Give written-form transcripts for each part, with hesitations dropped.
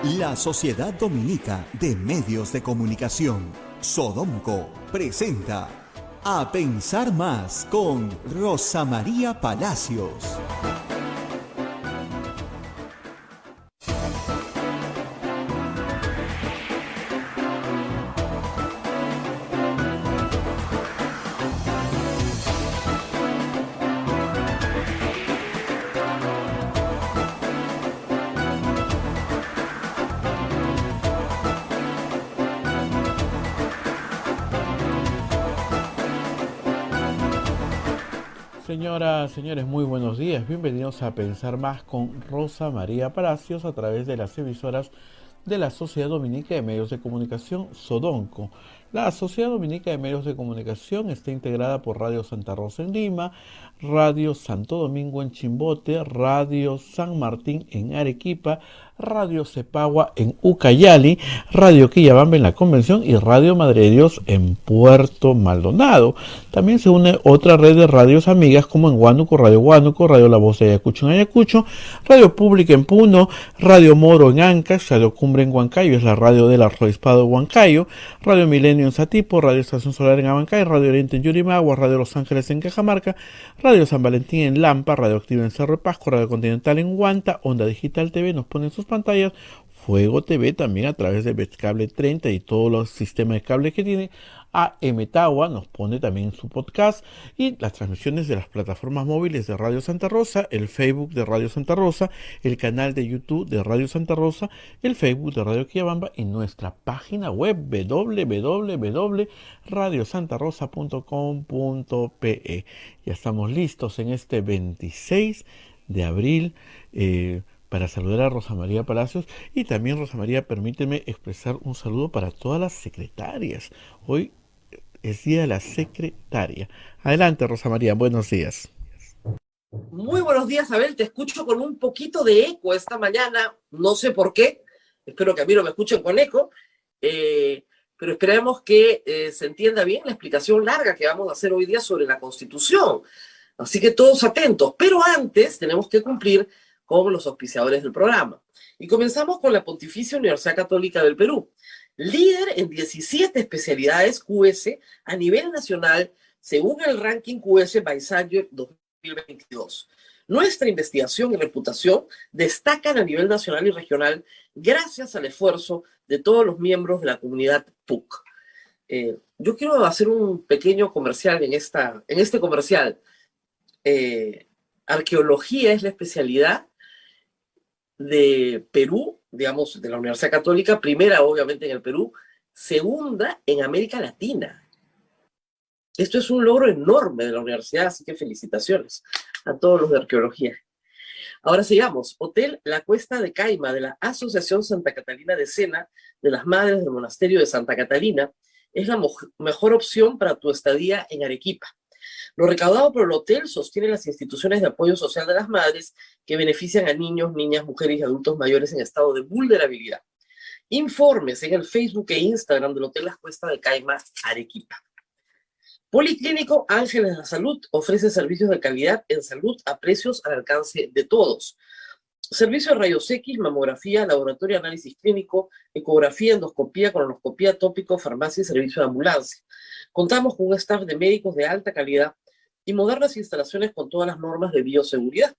La Sociedad Dominica de Medios de Comunicación, Sodomco, presenta A Pensar Más con Rosa María Palacios. Señoras, señores, muy buenos días. Bienvenidos a Pensar Más con Rosa María Palacios a través de las emisoras de la Sociedad Dominica de Medios de Comunicación, Sodonco. La Sociedad Dominica de Medios de Comunicación está integrada por Radio Santa Rosa en Lima, Radio Santo Domingo en Chimbote, Radio San Martín en Arequipa, Radio Cepagua en Ucayali, Radio Quillabamba en La Convención y Radio Madre de Dios en Puerto Maldonado. También se une otra red de radios amigas como en Huánuco, Radio La Voz de Ayacucho en Ayacucho, Radio Pública en Puno, Radio Moro en Ancash, Radio Cumbre en Huancayo, es la radio del arzobispado de Huancayo, Radio Milenio en Satipo, Radio Estación Solar en Abancay, Radio Oriente en Yurimagua, Radio Los Ángeles en Cajamarca, Radio San Valentín en Lampa, Radio Activa en Cerro de Pasco, Radio Continental en Huanta, Onda Digital TV nos pone en sus pantallas, Fuego TV también a través de Betcable 30 y todos los sistemas de cable que tiene. AM Tawa nos pone también en su podcast y las transmisiones de las plataformas móviles de Radio Santa Rosa, el Facebook de Radio Santa Rosa, el canal de YouTube de Radio Santa Rosa, el Facebook de Radio Quillabamba y nuestra página web www.radiosantarosa.com.pe. Ya estamos listos en este 26 de abril para saludar a Rosa María Palacios y también, Rosa María, permíteme expresar un saludo para todas las secretarias. Hoy es Día de la Secretaria. Adelante, Rosa María, buenos días. Muy buenos días, Abel. Te escucho con un poquito de eco esta mañana. No sé por qué. Espero que a mí no me escuchen con eco. Pero esperemos que se entienda bien la explicación larga que vamos a hacer hoy día sobre la Constitución. Así que todos atentos. Pero antes tenemos que cumplir con los auspiciadores del programa. Y comenzamos con la Pontificia Universidad Católica del Perú, líder en 17 especialidades QS a nivel nacional, según el ranking QS by Science 2022. Nuestra investigación y reputación destacan a nivel nacional y regional gracias al esfuerzo de todos los miembros de la comunidad PUC. Yo quiero hacer un pequeño comercial en este comercial. Arqueología es la especialidad de Perú, digamos, de la Universidad Católica, primera obviamente en el Perú, segunda en América Latina. Esto es un logro enorme de la universidad, así que felicitaciones a todos los de arqueología. Ahora sigamos. Hotel La Cuesta de Caima de la Asociación Santa Catalina de Sena de las Madres del Monasterio de Santa Catalina es la mejor opción para tu estadía en Arequipa. Lo recaudado por el hotel sostiene las instituciones de apoyo social de las madres que benefician a niños, niñas, mujeres y adultos mayores en estado de vulnerabilidad. Informes en el Facebook e Instagram del Hotel La Cuesta de Caima, Arequipa. Policlínico Ángeles de la Salud ofrece servicios de calidad en salud a precios al alcance de todos. Servicio de rayos X, mamografía, laboratorio de análisis clínico, ecografía, endoscopía, colonoscopía, tópico, farmacia y servicio de ambulancia. Contamos con un staff de médicos de alta calidad y modernas instalaciones con todas las normas de bioseguridad.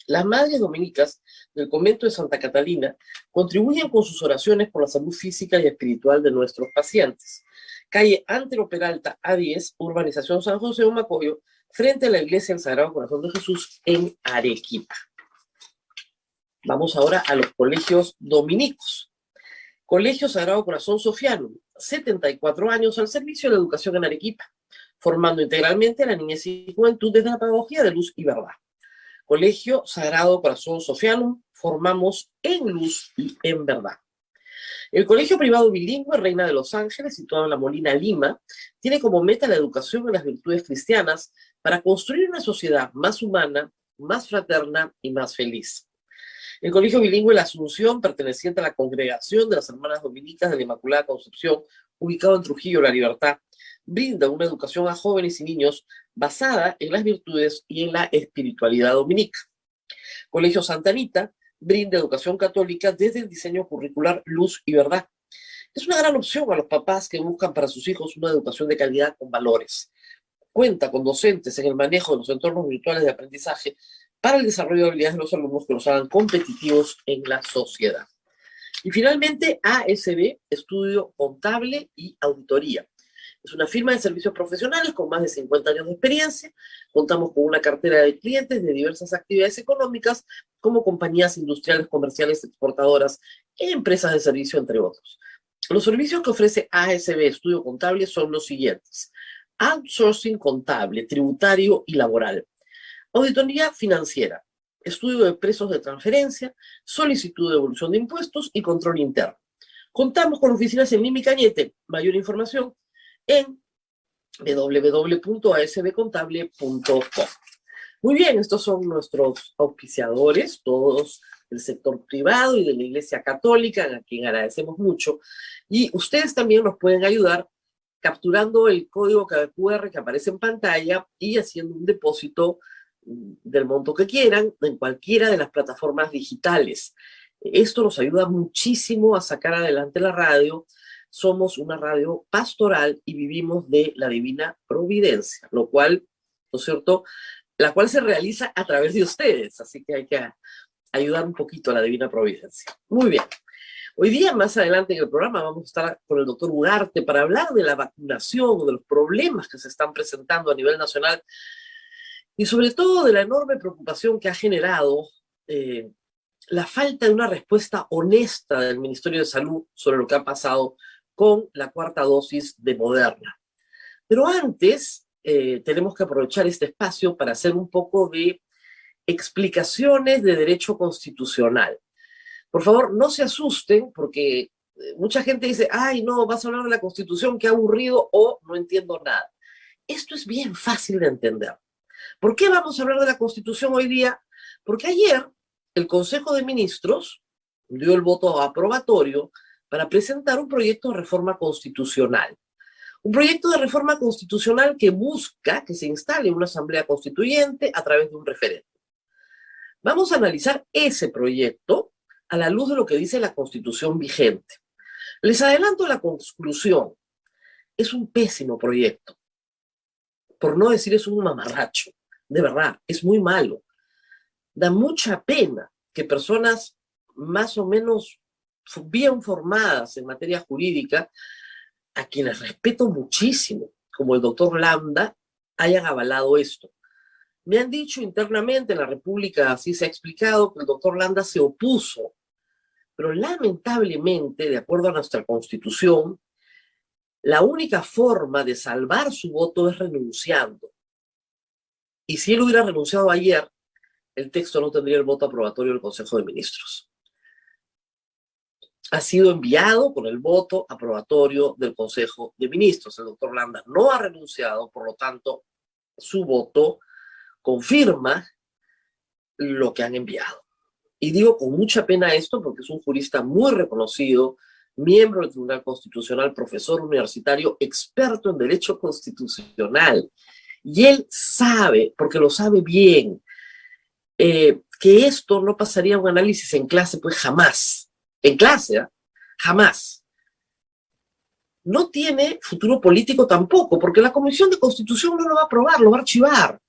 Las madres dominicas del convento de Santa Catalina contribuyen con sus oraciones por la salud física y espiritual de nuestros pacientes. Calle Antero Peralta, A10, Urbanización San José de Humacoyo, frente a la Iglesia del Sagrado Corazón de Jesús en Arequipa. Vamos ahora a los colegios dominicos. Colegio Sagrado Corazón Sofiano, 74 años al servicio de la educación en Arequipa, formando integralmente a la niñez y juventud desde la pedagogía de luz y verdad. Colegio Sagrado Corazón Sofiano, formamos en luz y en verdad. El Colegio Privado Bilingüe Reina de los Ángeles, situado en La Molina, Lima, tiene como meta la educación en las virtudes cristianas para construir una sociedad más humana, más fraterna y más feliz. El Colegio Bilingüe La Asunción, perteneciente a la Congregación de las Hermanas Dominicas de la Inmaculada Concepción, ubicado en Trujillo, La Libertad, brinda una educación a jóvenes y niños basada en las virtudes y en la espiritualidad dominica. Colegio Santa Anita, brinda educación católica desde el diseño curricular Luz y Verdad. Es una gran opción a los papás que buscan para sus hijos una educación de calidad con valores. Cuenta con docentes en el manejo de los entornos virtuales de aprendizaje para el desarrollo de habilidades de los alumnos que los hagan competitivos en la sociedad. Y finalmente, ASB, Estudio Contable y Auditoría. Es una firma de servicios profesionales con más de 50 años de experiencia. Contamos con una cartera de clientes de diversas actividades económicas, como compañías industriales, comerciales, exportadoras, empresas de servicio, entre otros. Los servicios que ofrece ASB Estudio Contable son los siguientes: outsourcing contable, tributario y laboral, auditoría financiera, estudio de precios de transferencia, solicitud de devolución de impuestos y control interno. Contamos con oficinas en Lima y Cañete. Mayor información en www.asbcontable.com. Muy bien, estos son nuestros auspiciadores, todos del sector privado y de la Iglesia Católica, a quien agradecemos mucho. Y ustedes también nos pueden ayudar capturando el código QR que aparece en pantalla y haciendo un depósito del monto que quieran en cualquiera de las plataformas digitales. Esto nos ayuda muchísimo a sacar adelante la radio. Somos una radio pastoral y vivimos de la divina providencia, lo cual, ¿no es cierto?, la cual se realiza a través de ustedes, así que hay que ayudar un poquito a la divina providencia. Muy bien. Hoy día, más adelante en el programa, vamos a estar con el doctor Ugarte para hablar de la vacunación, de los problemas que se están presentando a nivel nacional y sobre todo de la enorme preocupación que ha generado la falta de una respuesta honesta del Ministerio de Salud sobre lo que ha pasado con la cuarta dosis de Moderna. Pero antes, tenemos que aprovechar este espacio para hacer un poco de explicaciones de derecho constitucional. Por favor, no se asusten porque mucha gente dice, ay, no, vas a hablar de la Constitución, qué aburrido, o no entiendo nada. Esto es bien fácil de entender. ¿Por qué vamos a hablar de la Constitución hoy día? Porque ayer el Consejo de Ministros dio el voto aprobatorio para presentar un proyecto de reforma constitucional. Un proyecto de reforma constitucional que busca que se instale una asamblea constituyente a través de un referéndum. Vamos a analizar ese proyecto a la luz de lo que dice la Constitución vigente. Les adelanto la conclusión. Es un pésimo proyecto. Por no decir es un mamarracho. De verdad, es muy malo. Da mucha pena que personas más o menos bien formadas en materia jurídica, a quienes respeto muchísimo, como el doctor Landa, hayan avalado esto. Me han dicho internamente en la República, así se ha explicado, que el doctor Landa se opuso, pero lamentablemente, de acuerdo a nuestra Constitución, la única forma de salvar su voto es renunciando. Y si él hubiera renunciado ayer, el texto no tendría el voto aprobatorio del Consejo de Ministros. Ha sido enviado con el voto aprobatorio del Consejo de Ministros. El doctor Landa no ha renunciado, por lo tanto, su voto confirma lo que han enviado. Y digo con mucha pena esto porque es un jurista muy reconocido, miembro del Tribunal Constitucional, profesor universitario, experto en derecho constitucional. Y él sabe, porque lo sabe bien, que esto no pasaría un análisis en clase, pues jamás. En clase, ¿eh? Jamás. No tiene futuro político tampoco, porque la Comisión de Constitución no lo va a aprobar, lo va a archivar.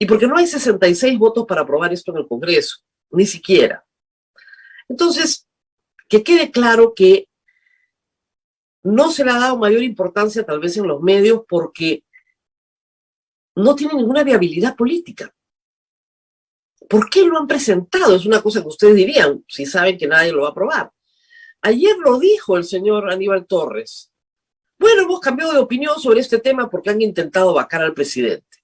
Y porque no hay 66 votos para aprobar esto en el Congreso, ni siquiera. Entonces, que quede claro que no se le ha dado mayor importancia tal vez en los medios porque no tiene ninguna viabilidad política. ¿Por qué lo han presentado? Es una cosa que ustedes dirían, si saben que nadie lo va a aprobar. Ayer lo dijo el señor Aníbal Torres. Bueno, hemos cambiado de opinión sobre este tema porque han intentado vacar al presidente.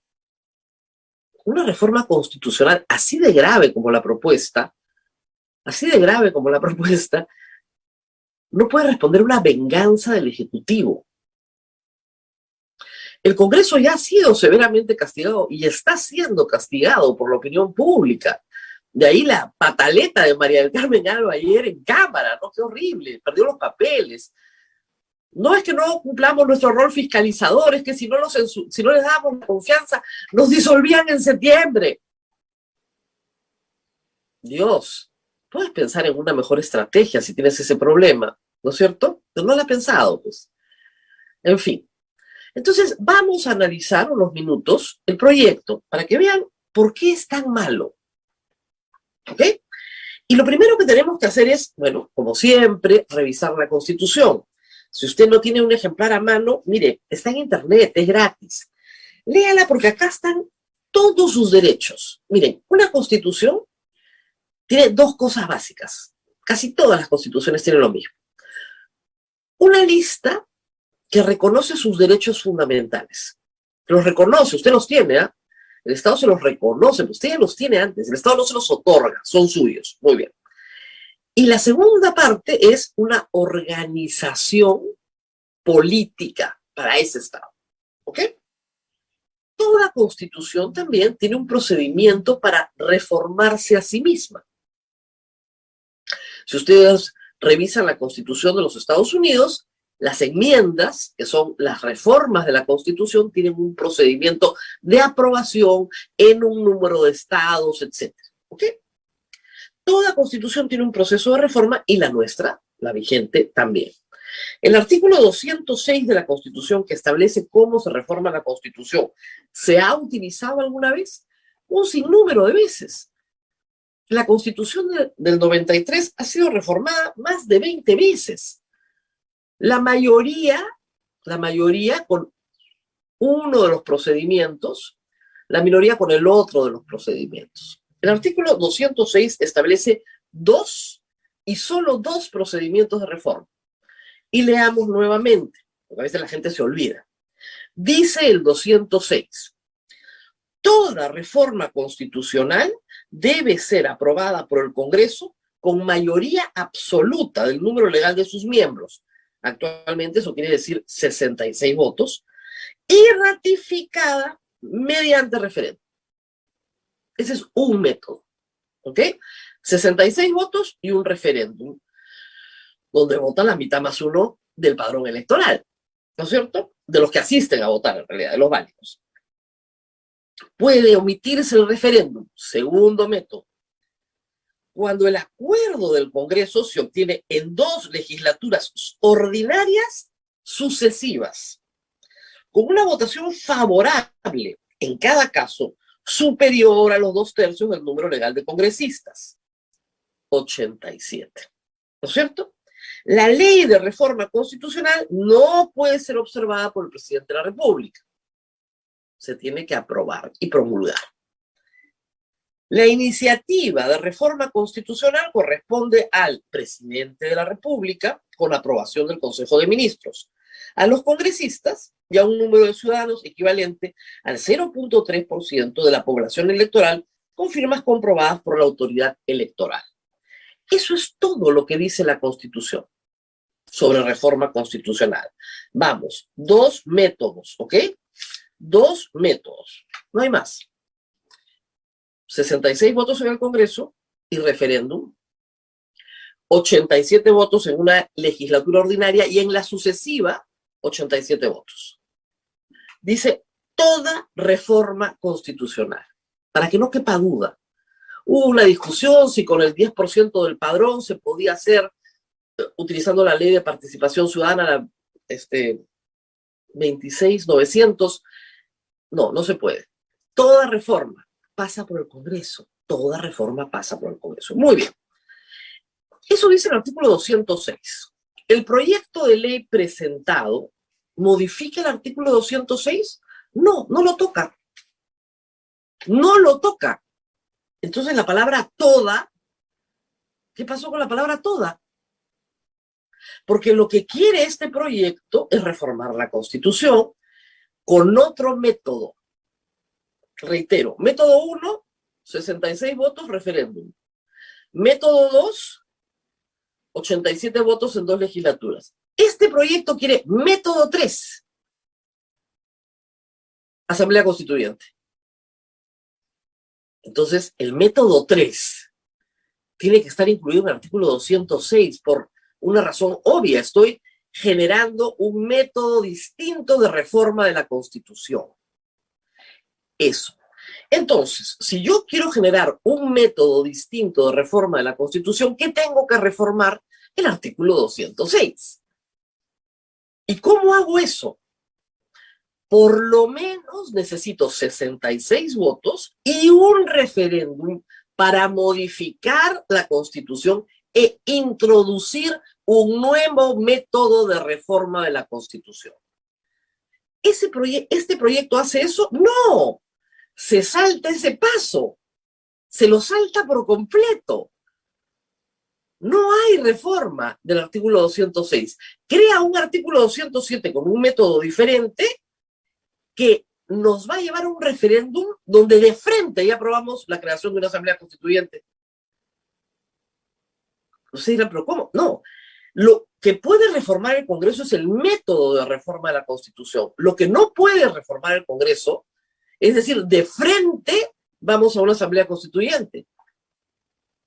Una reforma constitucional así de grave como la propuesta, no puede responder a una venganza del Ejecutivo. El Congreso ya ha sido severamente castigado y está siendo castigado por la opinión pública. De ahí la pataleta de María del Carmen Alba ayer en Cámara, ¿no? Qué horrible, perdió los papeles. No es que no cumplamos nuestro rol fiscalizador, es que si no les damos la confianza, nos disolvían en septiembre. Dios, puedes pensar en una mejor estrategia si tienes ese problema, ¿no es cierto? Pero no la has pensado, pues. En fin. Entonces, vamos a analizar unos minutos el proyecto para que vean por qué es tan malo. ¿Ok? Y lo primero que tenemos que hacer es, bueno, como siempre, revisar la Constitución. Si usted no tiene un ejemplar a mano, mire, está en internet, es gratis. Léala porque acá están todos sus derechos. Miren, una Constitución tiene dos cosas básicas. Casi todas las constituciones tienen lo mismo. Una lista que reconoce sus derechos fundamentales. Los reconoce, usted los tiene, ¿eh? El Estado se los reconoce, usted ya los tiene antes, el Estado no se los otorga, son suyos. Muy bien. Y la segunda parte es una organización política para ese Estado. ¿Ok? Toda constitución también tiene un procedimiento para reformarse a sí misma. Si ustedes revisan la Constitución de los Estados Unidos, las enmiendas, que son las reformas de la Constitución, tienen un procedimiento de aprobación en un número de estados, etc. ¿Ok? Toda Constitución tiene un proceso de reforma y la nuestra, la vigente, también. El artículo 206 de la Constitución, que establece cómo se reforma la Constitución, ¿se ha utilizado alguna vez? Un sinnúmero de veces. La Constitución del 93 ha sido reformada más de 20 veces. La mayoría con uno de los procedimientos, la minoría con el otro de los procedimientos. El artículo 206 establece dos y solo dos procedimientos de reforma. Y leamos nuevamente, porque a veces la gente se olvida. Dice el 206, toda reforma constitucional debe ser aprobada por el Congreso con mayoría absoluta del número legal de sus miembros. Actualmente eso quiere decir 66 votos, y ratificada mediante referéndum. Ese es un método, ¿ok? 66 votos y un referéndum, donde vota la mitad más uno del padrón electoral, ¿no es cierto? De los que asisten a votar, en realidad, de los válidos. Puede omitirse el referéndum, segundo método, cuando el acuerdo del Congreso se obtiene en dos legislaturas ordinarias sucesivas, con una votación favorable en cada caso superior a los 2/3 del número legal de congresistas, 87. ¿No es cierto? La ley de reforma constitucional no puede ser observada por el presidente de la República. Se tiene que aprobar y promulgar. La iniciativa de reforma constitucional corresponde al presidente de la República con aprobación del Consejo de Ministros, a los congresistas y a un número de ciudadanos equivalente al 0.3% de la población electoral con firmas comprobadas por la autoridad electoral. Eso es todo lo que dice la Constitución sobre reforma constitucional. Vamos, dos métodos, ¿ok? Dos métodos, no hay más. 66 votos en el Congreso y referéndum, 87 votos en una legislatura ordinaria y en la sucesiva 87 votos. Dice toda reforma constitucional, para que no quepa duda. Hubo una discusión si con el 10% del padrón se podía hacer, utilizando la ley de participación ciudadana, la 26.900. No, no se puede. Toda reforma pasa por el Congreso. Toda reforma pasa por el Congreso. Muy bien. Eso dice el artículo 206. ¿El proyecto de ley presentado modifica el artículo 206? No, no lo toca. No lo toca. Entonces la palabra toda, ¿qué pasó con la palabra toda? Porque lo que quiere este proyecto es reformar la Constitución con otro método. Reitero, método 1, 66 votos, referéndum. Método 2, 87 votos en dos legislaturas. Este proyecto quiere método 3, Asamblea Constituyente. Entonces, el método 3 tiene que estar incluido en el artículo 206 por una razón obvia. Estoy generando un método distinto de reforma de la Constitución. Eso. Entonces, si yo quiero generar un método distinto de reforma de la Constitución, ¿qué tengo que reformar? El artículo 206. ¿Y cómo hago eso? Por lo menos necesito 66 votos y un referéndum para modificar la Constitución e introducir un nuevo método de reforma de la Constitución. ¿Este proyecto hace eso? No, se salta ese paso, se lo salta por completo. No hay reforma del artículo 206. Crea un artículo 207 con un método diferente que nos va a llevar a un referéndum donde de frente ya aprobamos la creación de una asamblea constituyente. Ustedes dirán, ¿pero cómo? No. Lo que puede reformar el Congreso es el método de reforma de la Constitución. Lo que no puede reformar el Congreso, es decir, de frente vamos a una asamblea constituyente.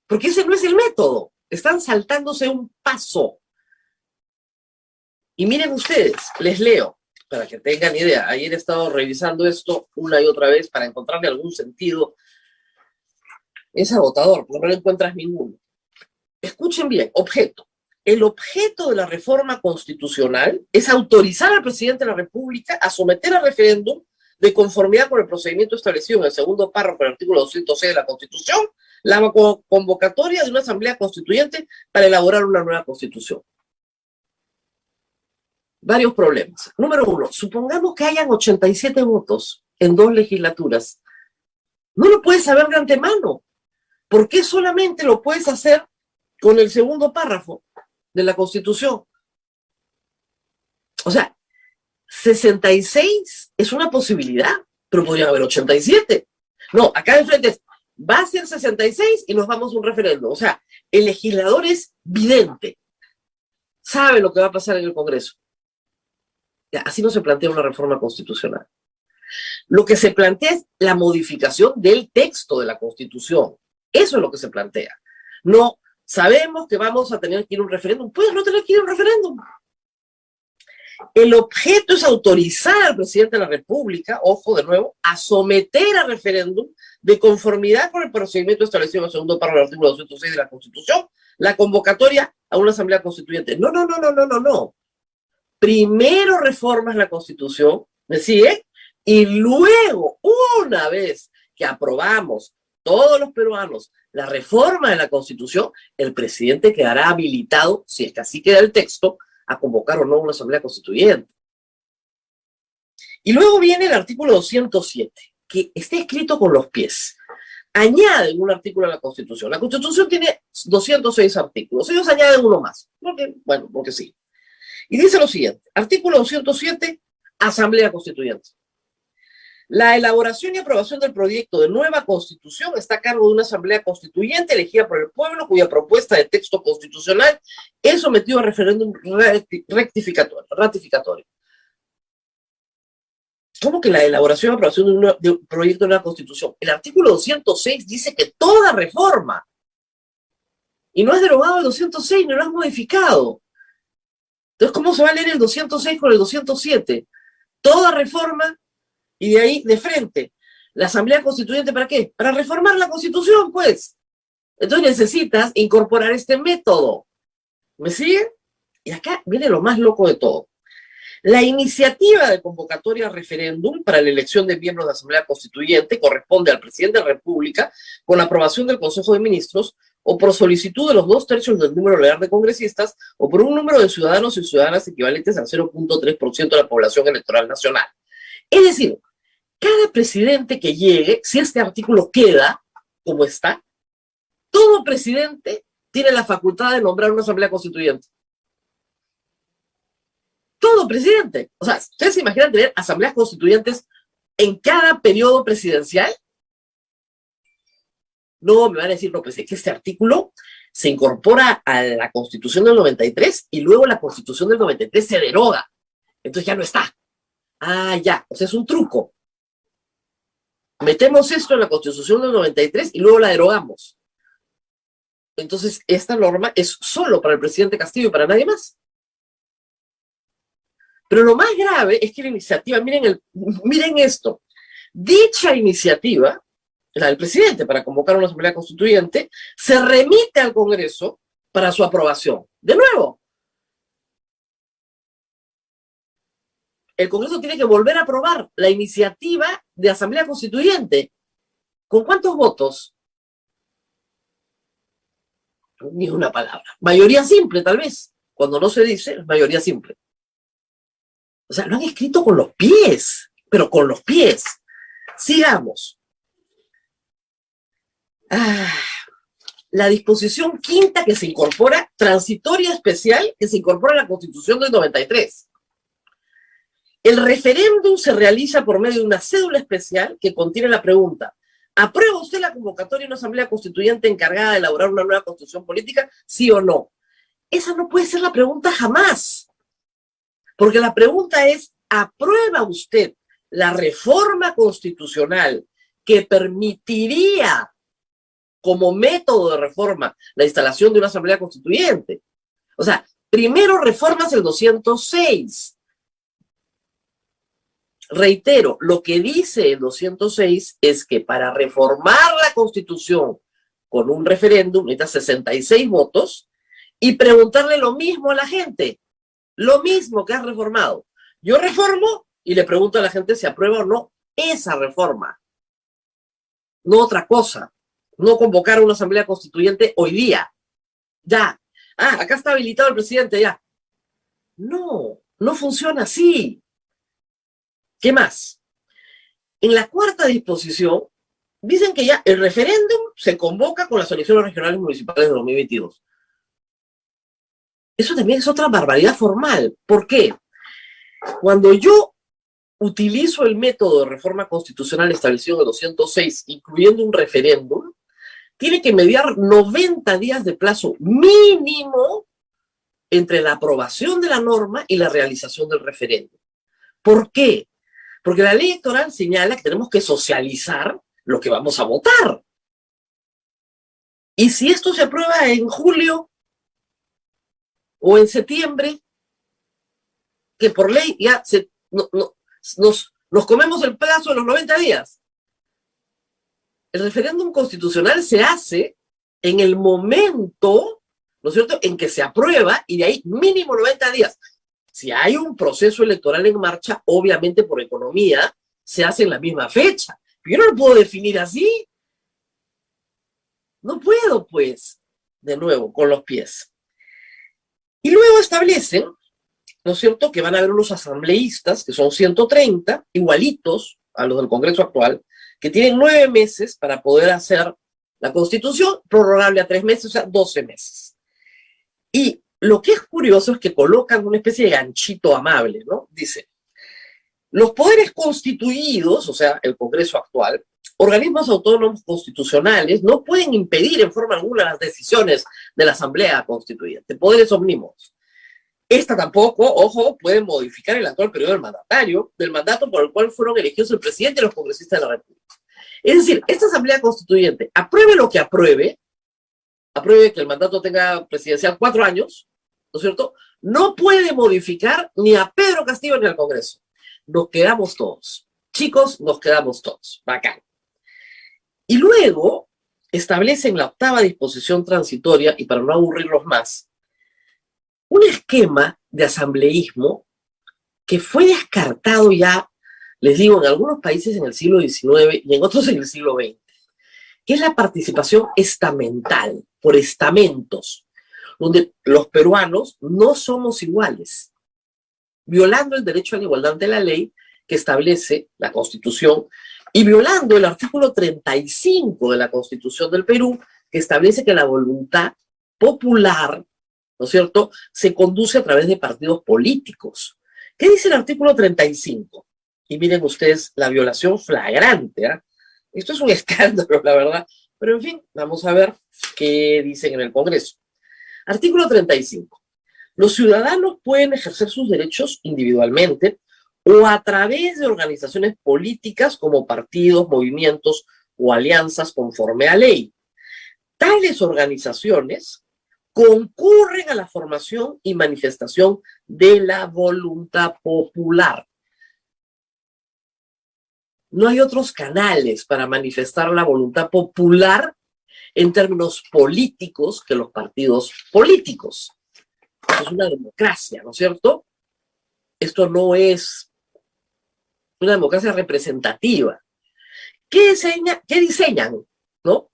Porque ese no es el método. Están saltándose un paso. Y miren ustedes, les leo, para que tengan idea. Ayer he estado revisando esto una y otra vez para encontrarle algún sentido. Es agotador, porque no le encuentras ninguno. Escuchen bien, objeto. El objeto de la reforma constitucional es autorizar al presidente de la República a someter a referéndum de conformidad con el procedimiento establecido en el segundo párrafo del artículo 206 de la Constitución, la convocatoria de una asamblea constituyente para elaborar una nueva constitución. Varios problemas. Número uno, supongamos que hayan 87 votos en 2 legislaturas. No lo puedes saber de antemano. ¿Por qué solamente lo puedes hacer con el segundo párrafo de la Constitución? O sea, 66 es una posibilidad, pero podrían haber 87. No, acá de frente va a ser 66 y nos vamos a un referéndum. O sea, el legislador es vidente, sabe lo que va a pasar en el Congreso. Ya, así no se plantea una reforma constitucional. Lo que se plantea es la modificación del texto de la Constitución. Eso es lo que se plantea. No, sabemos que vamos a tener que ir a un referéndum. Pues no tener que ir a un referéndum. El objeto es autorizar al presidente de la República, ojo de nuevo, a someter a referéndum de conformidad con el procedimiento establecido en el segundo párrafo del artículo 206 de la Constitución, la convocatoria a una asamblea constituyente. No. Primero reformas la Constitución, ¿me sigue? Y luego, una vez que aprobamos todos los peruanos la reforma de la Constitución, el presidente quedará habilitado, si es que así queda el texto, a convocar o no una asamblea constituyente. Y luego viene el artículo 207, que está escrito con los pies. Añaden un artículo a la Constitución. La Constitución tiene 206 artículos. Ellos añaden uno más. Porque sí. Y dice lo siguiente. Artículo 207, Asamblea Constituyente. La elaboración y aprobación del proyecto de nueva Constitución está a cargo de una Asamblea Constituyente elegida por el pueblo, cuya propuesta de texto constitucional es sometido a referéndum ratificatorio. ¿Cómo que la elaboración y aprobación de un proyecto de nueva Constitución? El artículo 206 dice que toda reforma, y no has derogado el 206, no lo has modificado. Entonces, ¿cómo se va a leer el 206 con el 207? Toda reforma. Y de ahí, de frente, la Asamblea Constituyente, ¿para qué? Para reformar la Constitución, pues. Entonces necesitas incorporar este método. ¿Me siguen? Y acá viene lo más loco de todo. La iniciativa de convocatoria a referéndum para la elección de miembros de la Asamblea Constituyente corresponde al presidente de la República con la aprobación del Consejo de Ministros o por solicitud de los 2/3 del número legal de congresistas o por un número de ciudadanos y ciudadanas equivalentes al 0.3% de la población electoral nacional. Es decir, cada presidente que llegue, si este artículo queda como está, todo presidente tiene la facultad de nombrar una asamblea constituyente. Todo presidente. O sea, ¿ustedes se imaginan tener asambleas constituyentes en cada periodo presidencial? No, me van a decir, no, pues es que este artículo se incorpora a la Constitución del 93 y luego la Constitución del 93 se deroga. Entonces ya no está. Ah, ya, o sea, es un truco. Metemos esto en la Constitución del 93 y luego la derogamos. Entonces, esta norma es solo para el presidente Castillo y para nadie más. Pero lo más grave es que la iniciativa, miren esto, dicha iniciativa la del presidente, para convocar una asamblea constituyente, se remite al Congreso para su aprobación. De nuevo, el Congreso tiene que volver a aprobar la iniciativa de asamblea constituyente. ¿Con cuántos votos? Ni una palabra. Mayoría simple, tal vez. Cuando no se dice, mayoría simple. O sea, lo han escrito con los pies, pero con los pies. Sigamos. La disposición quinta que se incorpora, transitoria especial, que se incorpora a la Constitución del 93. El referéndum se realiza por medio de una cédula especial que contiene la pregunta: ¿aprueba usted la convocatoria de una asamblea constituyente encargada de elaborar una nueva constitución política? ¿Sí o no? Esa no puede ser la pregunta jamás. Porque la pregunta es: ¿aprueba usted la reforma constitucional que permitiría como método de reforma la instalación de una asamblea constituyente? O sea, primero reformas el 206. Reitero, lo que dice el 206 es que para reformar la Constitución con un referéndum necesita 66 votos y preguntarle lo mismo a la gente, lo mismo que has reformado. Yo reformo y le pregunto a la gente si aprueba o no esa reforma, no otra cosa. No convocar una asamblea constituyente hoy día. Ya. Acá está habilitado el presidente, ya. No, no funciona así. ¿Qué más? En la cuarta disposición, dicen que ya el referéndum se convoca con las elecciones regionales municipales de 2022. Eso también es otra barbaridad formal. ¿Por qué? Cuando yo utilizo el método de reforma constitucional establecido en el 206, incluyendo un referéndum, tiene que mediar 90 días de plazo mínimo entre la aprobación de la norma y la realización del referéndum. ¿Por qué? Porque la ley electoral señala que tenemos que socializar lo que vamos a votar. Y si esto se aprueba en julio o en septiembre, que por ley ya nos comemos el plazo de los 90 días. El referéndum constitucional se hace en el momento, ¿no es cierto?, en que se aprueba, y de ahí mínimo 90 días. Si hay un proceso electoral en marcha, obviamente por economía, se hace en la misma fecha. Yo no lo puedo definir así. No puedo, pues, de nuevo, con los pies. Y luego establecen, ¿no es cierto?, que van a haber unos asambleístas, que son 130, igualitos a los del Congreso actual, que tienen 9 meses para poder hacer la Constitución, prorrogable a 3 meses, o sea, 12 meses. Y lo que es curioso es que colocan una especie de ganchito amable, ¿no? Dice: los poderes constituidos, o sea, el Congreso actual, organismos autónomos constitucionales, no pueden impedir en forma alguna las decisiones de la Asamblea Constituyente, poderes omnímodos. Esta tampoco, ojo, puede modificar el actual periodo del mandatario, del mandato por el cual fueron elegidos el presidente y los congresistas de la República. Es decir, esta Asamblea Constituyente, apruebe lo que apruebe que el mandato tenga presidencial 4 años, ¿no es cierto?, no puede modificar ni a Pedro Castillo ni al Congreso. Nos quedamos todos. Chicos, nos quedamos todos. Bacán. Y luego establecen la 8ª disposición transitoria, y para no aburrirlos más, un esquema de asambleísmo que fue descartado ya, les digo, en algunos países en el siglo XIX y en otros en el siglo XX, que es la participación estamental, por estamentos, donde los peruanos no somos iguales, violando el derecho a la igualdad ante la ley que establece la Constitución y violando el artículo 35 de la Constitución del Perú, que establece que la voluntad popular, ¿no es cierto?, se conduce a través de partidos políticos. ¿Qué dice el artículo 35? Y miren ustedes la violación flagrante, ¿eh? Esto es un escándalo, la verdad. Pero en fin, vamos a ver qué dicen en el Congreso. Artículo 35. Los ciudadanos pueden ejercer sus derechos individualmente o a través de organizaciones políticas como partidos, movimientos o alianzas conforme a ley. Tales organizaciones concurren a la formación y manifestación de la voluntad popular. No hay otros canales para manifestar la voluntad popular en términos políticos que los partidos políticos. Esto es una democracia, ¿no es cierto? Esto no es una democracia representativa. ¿Qué diseñan? ¿No?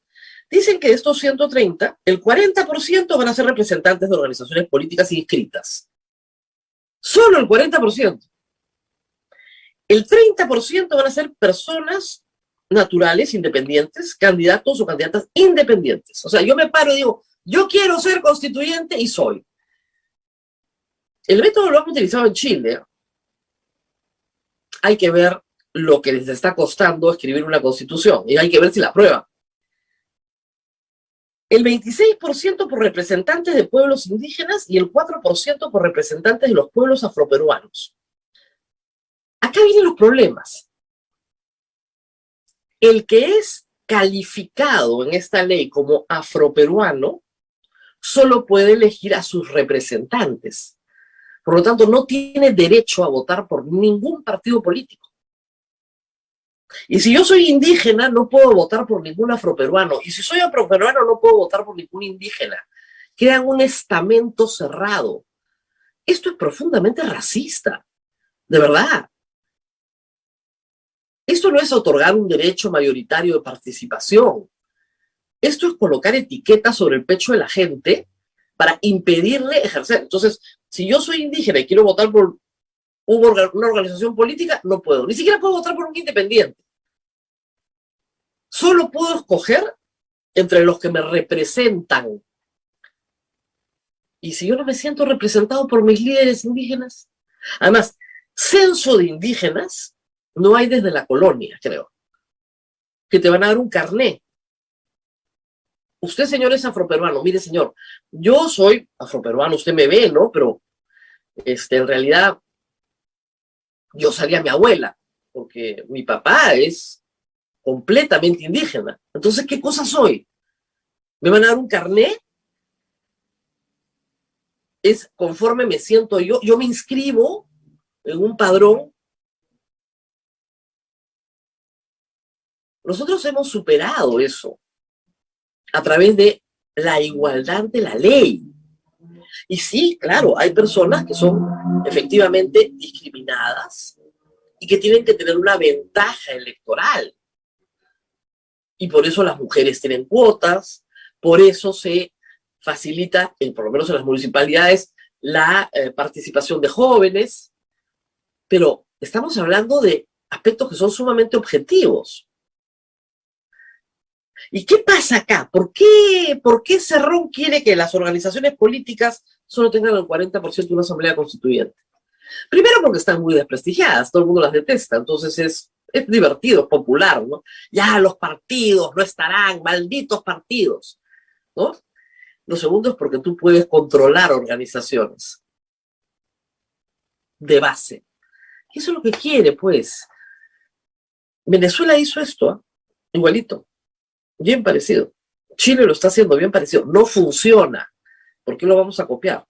Dicen que de estos 130, el 40% van a ser representantes de organizaciones políticas inscritas. Solo el 40%. El 30% van a ser personas naturales, independientes, candidatos o candidatas independientes. O sea, yo me paro y digo, yo quiero ser constituyente y soy. El método lo han utilizado en Chile. Hay que ver lo que les está costando escribir una constitución y hay que ver si la aprueban. El 26% por representantes de pueblos indígenas y el 4% por representantes de los pueblos afroperuanos. Acá vienen los problemas. El que es calificado en esta ley como afroperuano solo puede elegir a sus representantes. Por lo tanto, no tiene derecho a votar por ningún partido político. Y si yo soy indígena, no puedo votar por ningún afroperuano. Y si soy afroperuano, no puedo votar por ningún indígena. Crean un estamento cerrado. Esto es profundamente racista. De verdad. Esto no es otorgar un derecho mayoritario de participación. Esto es colocar etiquetas sobre el pecho de la gente para impedirle ejercer. Entonces, si yo soy indígena y quiero votar por una organización política, no puedo. Ni siquiera puedo votar por un independiente. Solo puedo escoger entre los que me representan. Y si yo no me siento representado por mis líderes indígenas, además, censo de indígenas no hay desde la colonia, creo, que te van a dar un carné. Usted, señor, es afroperuano. Mire, señor, yo soy afroperuano, usted me ve, ¿no? Pero en realidad yo salí a mi abuela, porque mi papá es completamente indígena. Entonces, ¿qué cosa soy? ¿Me van a dar un carné? Es conforme me siento yo me inscribo en un padrón. Nosotros hemos superado eso a través de la igualdad de la ley. Y sí, claro, hay personas que son efectivamente discriminadas y que tienen que tener una ventaja electoral. Y por eso las mujeres tienen cuotas, por eso se facilita, por lo menos en las municipalidades, la participación de jóvenes. Pero estamos hablando de aspectos que son sumamente objetivos. ¿Y qué pasa acá? ¿Por qué Cerrón quiere que las organizaciones políticas solo tengan el 40% de una asamblea constituyente? Primero porque están muy desprestigiadas, todo el mundo las detesta, entonces es divertido, es popular, ¿no? Ya los partidos no estarán, malditos partidos, ¿no? Lo segundo es porque tú puedes controlar organizaciones de base. Y eso es lo que quiere, pues. Venezuela hizo esto, ¿eh? Igualito. Bien parecido. Chile lo está haciendo bien parecido. No funciona. ¿Por qué lo vamos a copiar?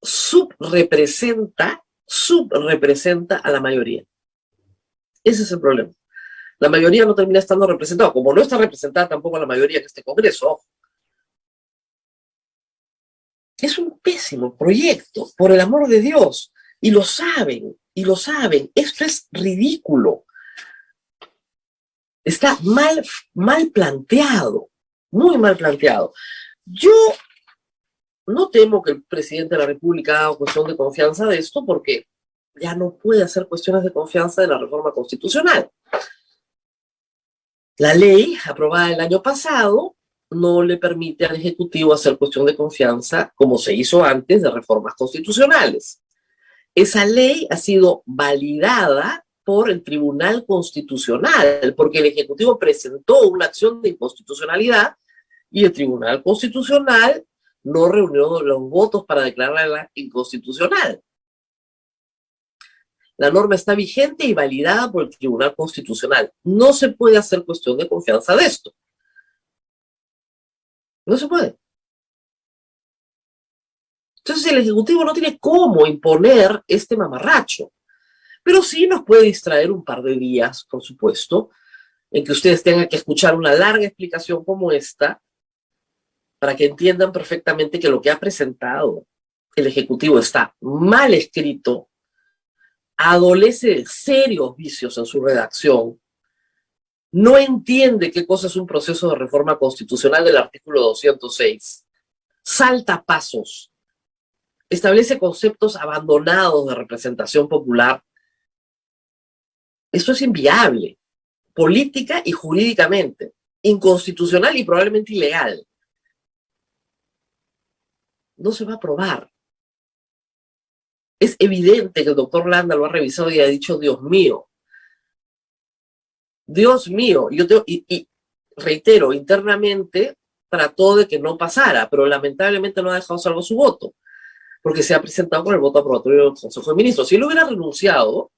Subrepresenta a la mayoría. Ese es el problema. La mayoría no termina estando representada, como no está representada tampoco la mayoría en este Congreso. Es un pésimo proyecto, por el amor de Dios. Y lo saben, y lo saben. Esto es ridículo. Está mal planteado, muy mal planteado. Yo no temo que el presidente de la República haga cuestión de confianza de esto, porque ya no puede hacer cuestiones de confianza de la reforma constitucional. La ley aprobada el año pasado no le permite al Ejecutivo hacer cuestión de confianza como se hizo antes de reformas constitucionales. Esa ley ha sido validada por el Tribunal Constitucional, porque el Ejecutivo presentó una acción de inconstitucionalidad y el Tribunal Constitucional no reunió los votos para declararla inconstitucional. La norma está vigente y validada por el Tribunal Constitucional. No se puede hacer cuestión de confianza de esto. No se puede. Entonces el Ejecutivo no tiene cómo imponer este mamarracho. Pero sí nos puede distraer un par de días, por supuesto, en que ustedes tengan que escuchar una larga explicación como esta para que entiendan perfectamente que lo que ha presentado el Ejecutivo está mal escrito, adolece de serios vicios en su redacción, no entiende qué cosa es un proceso de reforma constitucional del artículo 206, salta pasos, establece conceptos abandonados de representación popular. Esto es inviable, política y jurídicamente, inconstitucional y probablemente ilegal. No se va a aprobar. Es evidente que el doctor Landa lo ha revisado y ha dicho, Dios mío, y reitero, internamente trató de que no pasara, pero lamentablemente no ha dejado salvo su voto, porque se ha presentado con el voto aprobatorio del Consejo de Ministros. Si él hubiera renunciado,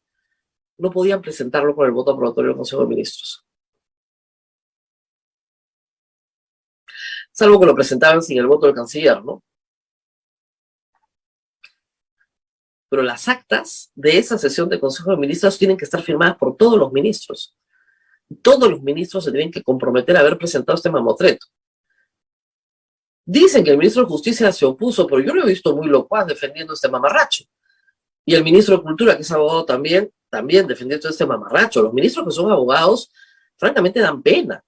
no podían presentarlo con el voto aprobatorio del Consejo de Ministros. Salvo que lo presentaban sin el voto del canciller, ¿no? Pero las actas de esa sesión del Consejo de Ministros tienen que estar firmadas por todos los ministros. Todos los ministros se tienen que comprometer a haber presentado este mamotreto. Dicen que el ministro de Justicia se opuso, pero yo lo he visto muy locuaz defendiendo este mamarracho. Y el ministro de Cultura, que es abogado también defendiendo este mamarracho. Los ministros que son abogados, francamente, dan pena.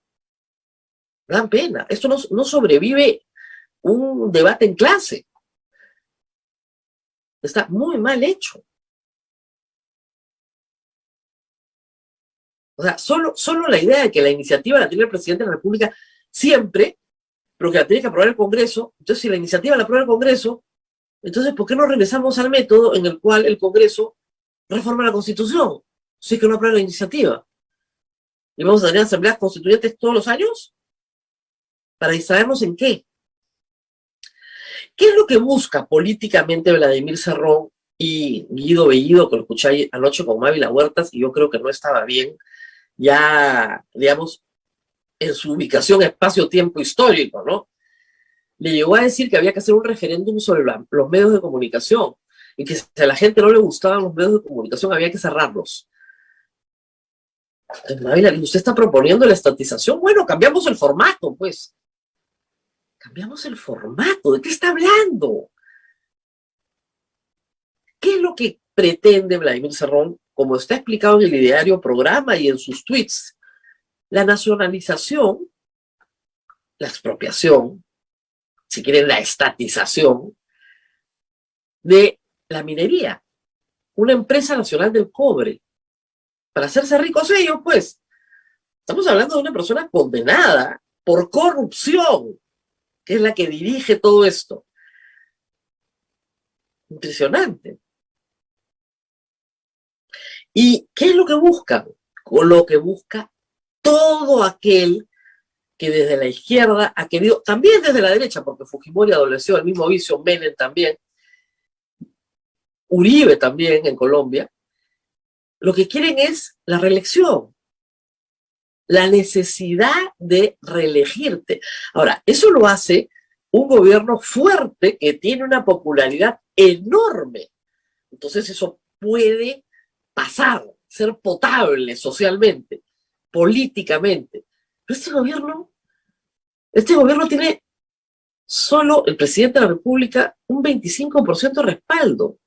Dan pena. Esto no sobrevive un debate en clase. Está muy mal hecho. O sea, solo la idea de que la iniciativa la tiene el presidente de la República siempre, pero que la tiene que aprobar el Congreso. Entonces, si la iniciativa la aprueba el Congreso, entonces, ¿por qué no regresamos al método en el cual el Congreso reforma la Constitución? Si es que no aprueba la iniciativa. ¿Y vamos a tener asambleas constituyentes todos los años? ¿Para distraernos en qué? ¿Qué es lo que busca políticamente Vladimir Cerrón y Guido Bellido, que lo escuché anoche con Mávila Huertas, y yo creo que no estaba bien, ya, digamos, en su ubicación espacio-tiempo histórico, ¿no? Le llegó a decir que había que hacer un referéndum sobre los medios de comunicación y que si a la gente no le gustaban los medios de comunicación había que cerrarlos. Entonces, Mávila, ¿usted está proponiendo la estatización? Bueno, cambiamos el formato, pues. Cambiamos el formato. ¿De qué está hablando? ¿Qué es lo que pretende Vladimir Cerrón, como está explicado en el ideario programa y en sus tweets? La nacionalización, la expropiación, si quieren la estatización, de la minería, una empresa nacional del cobre, para hacerse ricos ellos, pues. Estamos hablando de una persona condenada por corrupción, que es la que dirige todo esto. Impresionante. ¿Y qué es lo que buscan? Con lo que busca todo aquel que desde la izquierda ha querido, también desde la derecha, porque Fujimori adoleció el mismo vicio, Menem también, Uribe también en Colombia, lo que quieren es la reelección, la necesidad de reelegirte. Ahora, eso lo hace un gobierno fuerte que tiene una popularidad enorme. Entonces eso puede pasar, ser potable socialmente, políticamente. Pero este gobierno tiene solo el presidente de la República un 25% de respaldo.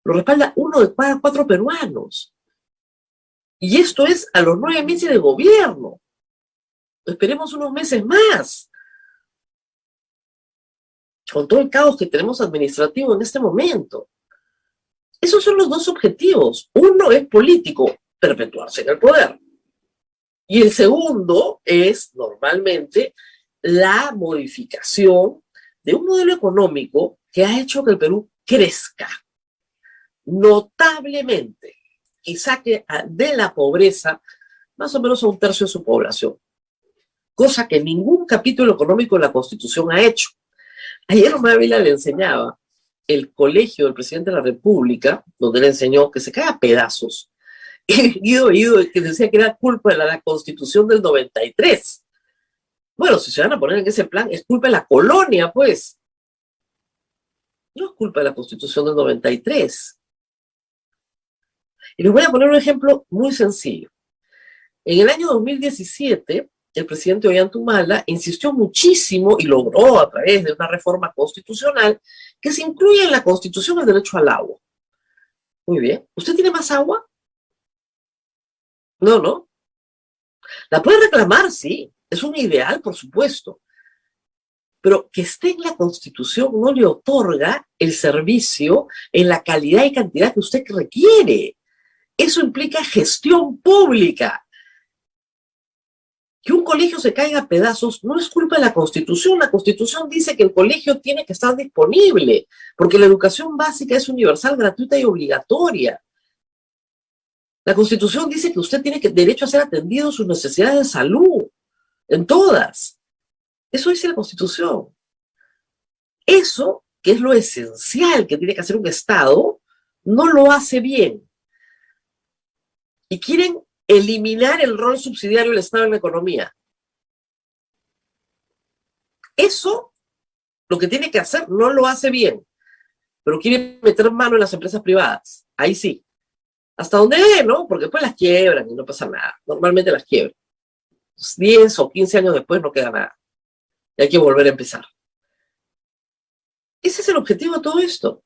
Lo respalda 1 de cada 4 peruanos. Y esto es a los 9 meses de gobierno. Esperemos unos meses más. Con todo el caos que tenemos administrativo en este momento. Esos son los dos objetivos. Uno es político, perpetuarse en el poder. Y el segundo es, normalmente, la modificación de un modelo económico que ha hecho que el Perú crezca notablemente y saque de la pobreza más o menos a 1/3 de su población, cosa que ningún capítulo económico de la Constitución ha hecho. Ayer Mávila le enseñaba el colegio del presidente de la República, donde le enseñó que se cae a pedazos, y Guido que decía que era culpa de la Constitución del 93. Bueno, si se van a poner en ese plan, es culpa de la colonia, pues. No es culpa de la Constitución del 93. Y les voy a poner un ejemplo muy sencillo. En el año 2017, el presidente Ollanta insistió muchísimo y logró a través de una reforma constitucional que se incluya en la Constitución el derecho al agua. Muy bien. ¿Usted tiene más agua? No, no. La puede reclamar, sí. Es un ideal, por supuesto. Pero que esté en la Constitución no le otorga el servicio en la calidad y cantidad que usted requiere. Eso implica gestión pública. Que un colegio se caiga a pedazos no es culpa de la Constitución. La Constitución dice que el colegio tiene que estar disponible, porque la educación básica es universal, gratuita y obligatoria. La Constitución dice que usted tiene derecho a ser atendido sus necesidades de salud, en todas. Eso dice la Constitución. Eso, que es lo esencial que tiene que hacer un Estado, no lo hace bien. Y quieren eliminar el rol subsidiario del Estado en la economía. Eso, lo que tiene que hacer, no lo hace bien, pero quiere meter mano en las empresas privadas. Ahí sí. Hasta donde, ¿no? Porque después las quiebran y no pasa nada. Normalmente las quiebran. 10 o 15 años después no queda nada. Y hay que volver a empezar. Ese es el objetivo de todo esto.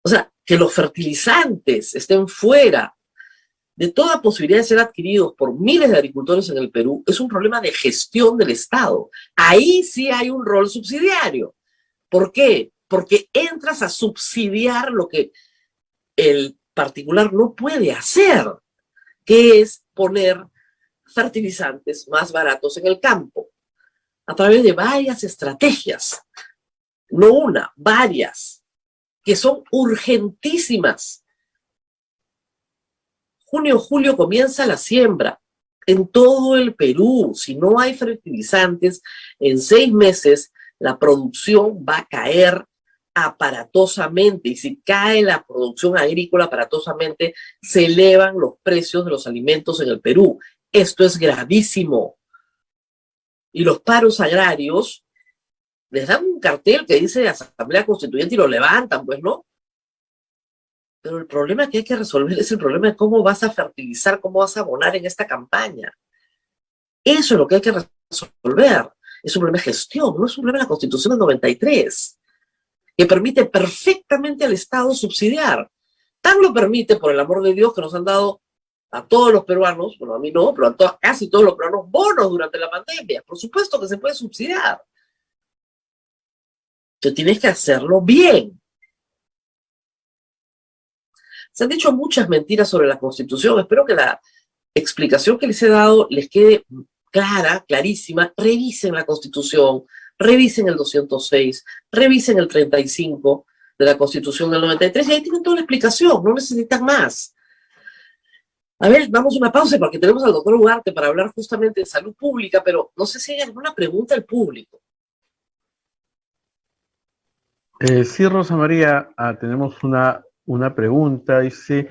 O sea, que los fertilizantes estén fuera de toda posibilidad de ser adquiridos por miles de agricultores en el Perú es un problema de gestión del Estado. Ahí sí hay un rol subsidiario. ¿Por qué? Porque entras a subsidiar lo que el particular no puede hacer, que es poner fertilizantes más baratos en el campo, a través de varias estrategias, no una, varias, que son urgentísimas. Junio, julio comienza la siembra en todo el Perú. Si no hay fertilizantes, en 6 meses la producción va a caer aparatosamente, y si cae la producción agrícola aparatosamente, se elevan los precios de los alimentos en el Perú. Esto es gravísimo. Y los paros agrarios les dan un cartel que dice Asamblea Constituyente y lo levantan, pues, ¿no? Pero el problema que hay que resolver es el problema de cómo vas a fertilizar, cómo vas a abonar en esta campaña. Eso es lo que hay que resolver. Es un problema de gestión, no es un problema de la Constitución del 93, que permite perfectamente al Estado subsidiar. Tan lo permite, por el amor de Dios, que nos han dado a todos los peruanos, bueno, a mí no, pero a casi todos los peruanos, bonos durante la pandemia. Por supuesto que se puede subsidiar. Tú tienes que hacerlo bien. Se han dicho muchas mentiras sobre la Constitución. Espero que la explicación que les he dado les quede clara, clarísima. Revisen la Constitución, revisen el 206, revisen el 35 de la Constitución del 93 y ahí tienen toda la explicación, no necesitan más. A ver, vamos a una pausa porque tenemos al doctor Ugarte para hablar justamente de salud pública, pero no sé si hay alguna pregunta del público. Sí, Rosa María, tenemos una pregunta. Dice,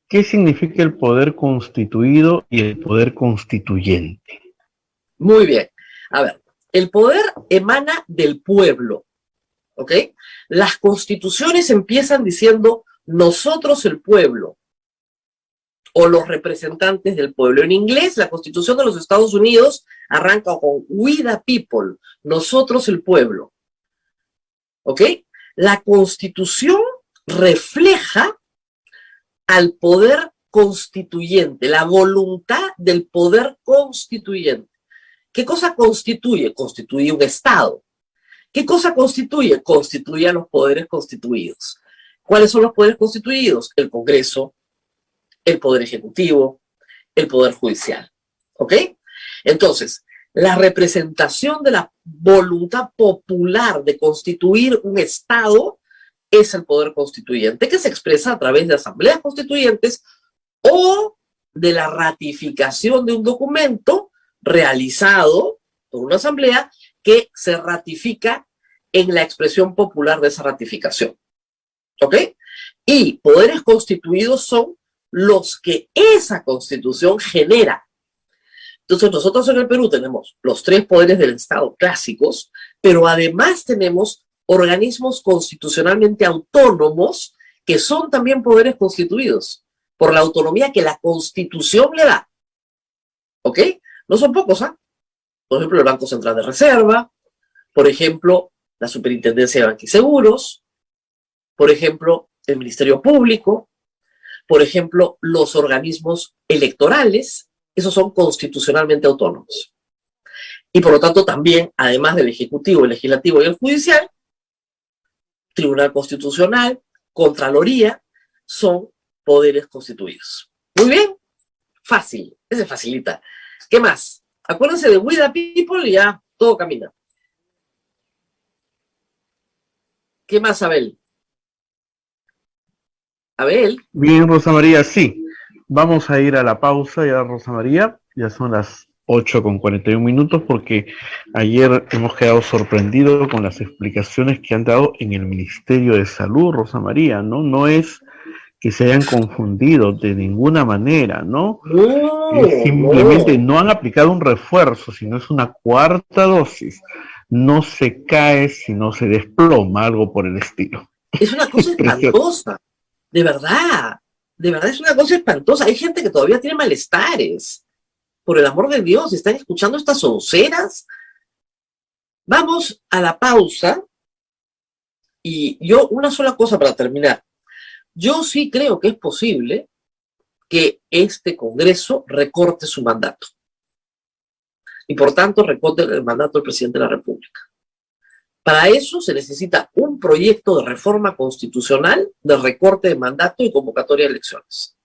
¿qué significa el poder constituido y el poder constituyente? Muy bien. A ver, el poder emana del pueblo, ¿ok? Las constituciones empiezan diciendo nosotros el pueblo o los representantes del pueblo. En inglés, la Constitución de los Estados Unidos arranca con we the people, nosotros el pueblo, ¿ok? La Constitución refleja al poder constituyente, la voluntad del poder constituyente. ¿Qué cosa constituye? Constituye un Estado. ¿Qué cosa constituye? Constituye a los poderes constituidos. ¿Cuáles son los poderes constituidos? El Congreso, el Poder Ejecutivo, el Poder Judicial. ¿Ok? Entonces, la representación de la voluntad popular de constituir un Estado es el poder constituyente, que se expresa a través de asambleas constituyentes o de la ratificación de un documento realizado por una asamblea que se ratifica en la expresión popular de esa ratificación. ¿Ok? Y poderes constituidos son los que esa constitución genera. Entonces nosotros en el Perú tenemos los 3 poderes del Estado clásicos, pero además tenemos organismos constitucionalmente autónomos que son también poderes constituidos, por la autonomía que la Constitución le da. ¿Ok? No son pocos, ¿ah? Por ejemplo, el Banco Central de Reserva, por ejemplo, la Superintendencia de Banca y Seguros, por ejemplo, el Ministerio Público, por ejemplo, los organismos electorales, esos son constitucionalmente autónomos. Y por lo tanto también, además del Ejecutivo, el Legislativo y el Judicial, Tribunal Constitucional, Contraloría, son poderes constituidos. Muy bien, fácil, ese facilita. ¿Qué más? Acuérdense de We the People y ya todo camina. ¿Qué más, Abel? Abel. Bien, Rosa María, sí. Vamos a ir a la pausa ya, Rosa María. Ya son las 8:41 porque ayer hemos quedado sorprendidos con las explicaciones que han dado en el Ministerio de Salud, Rosa María, ¿no? No es que se hayan confundido de ninguna manera, ¿no? Simplemente no han aplicado un refuerzo, sino es una cuarta dosis. No se cae, sino se desploma, algo por el estilo. Es una cosa espantosa, de verdad es una cosa espantosa. Hay gente que todavía tiene malestares. Por el amor de Dios, ¿están escuchando estas sonceras? Vamos a la pausa. Y yo, una sola cosa para terminar. Yo sí creo que es posible que este Congreso recorte su mandato. Y por tanto, recorte el mandato del presidente de la República. Para eso se necesita un proyecto de reforma constitucional de recorte de mandato y convocatoria de elecciones.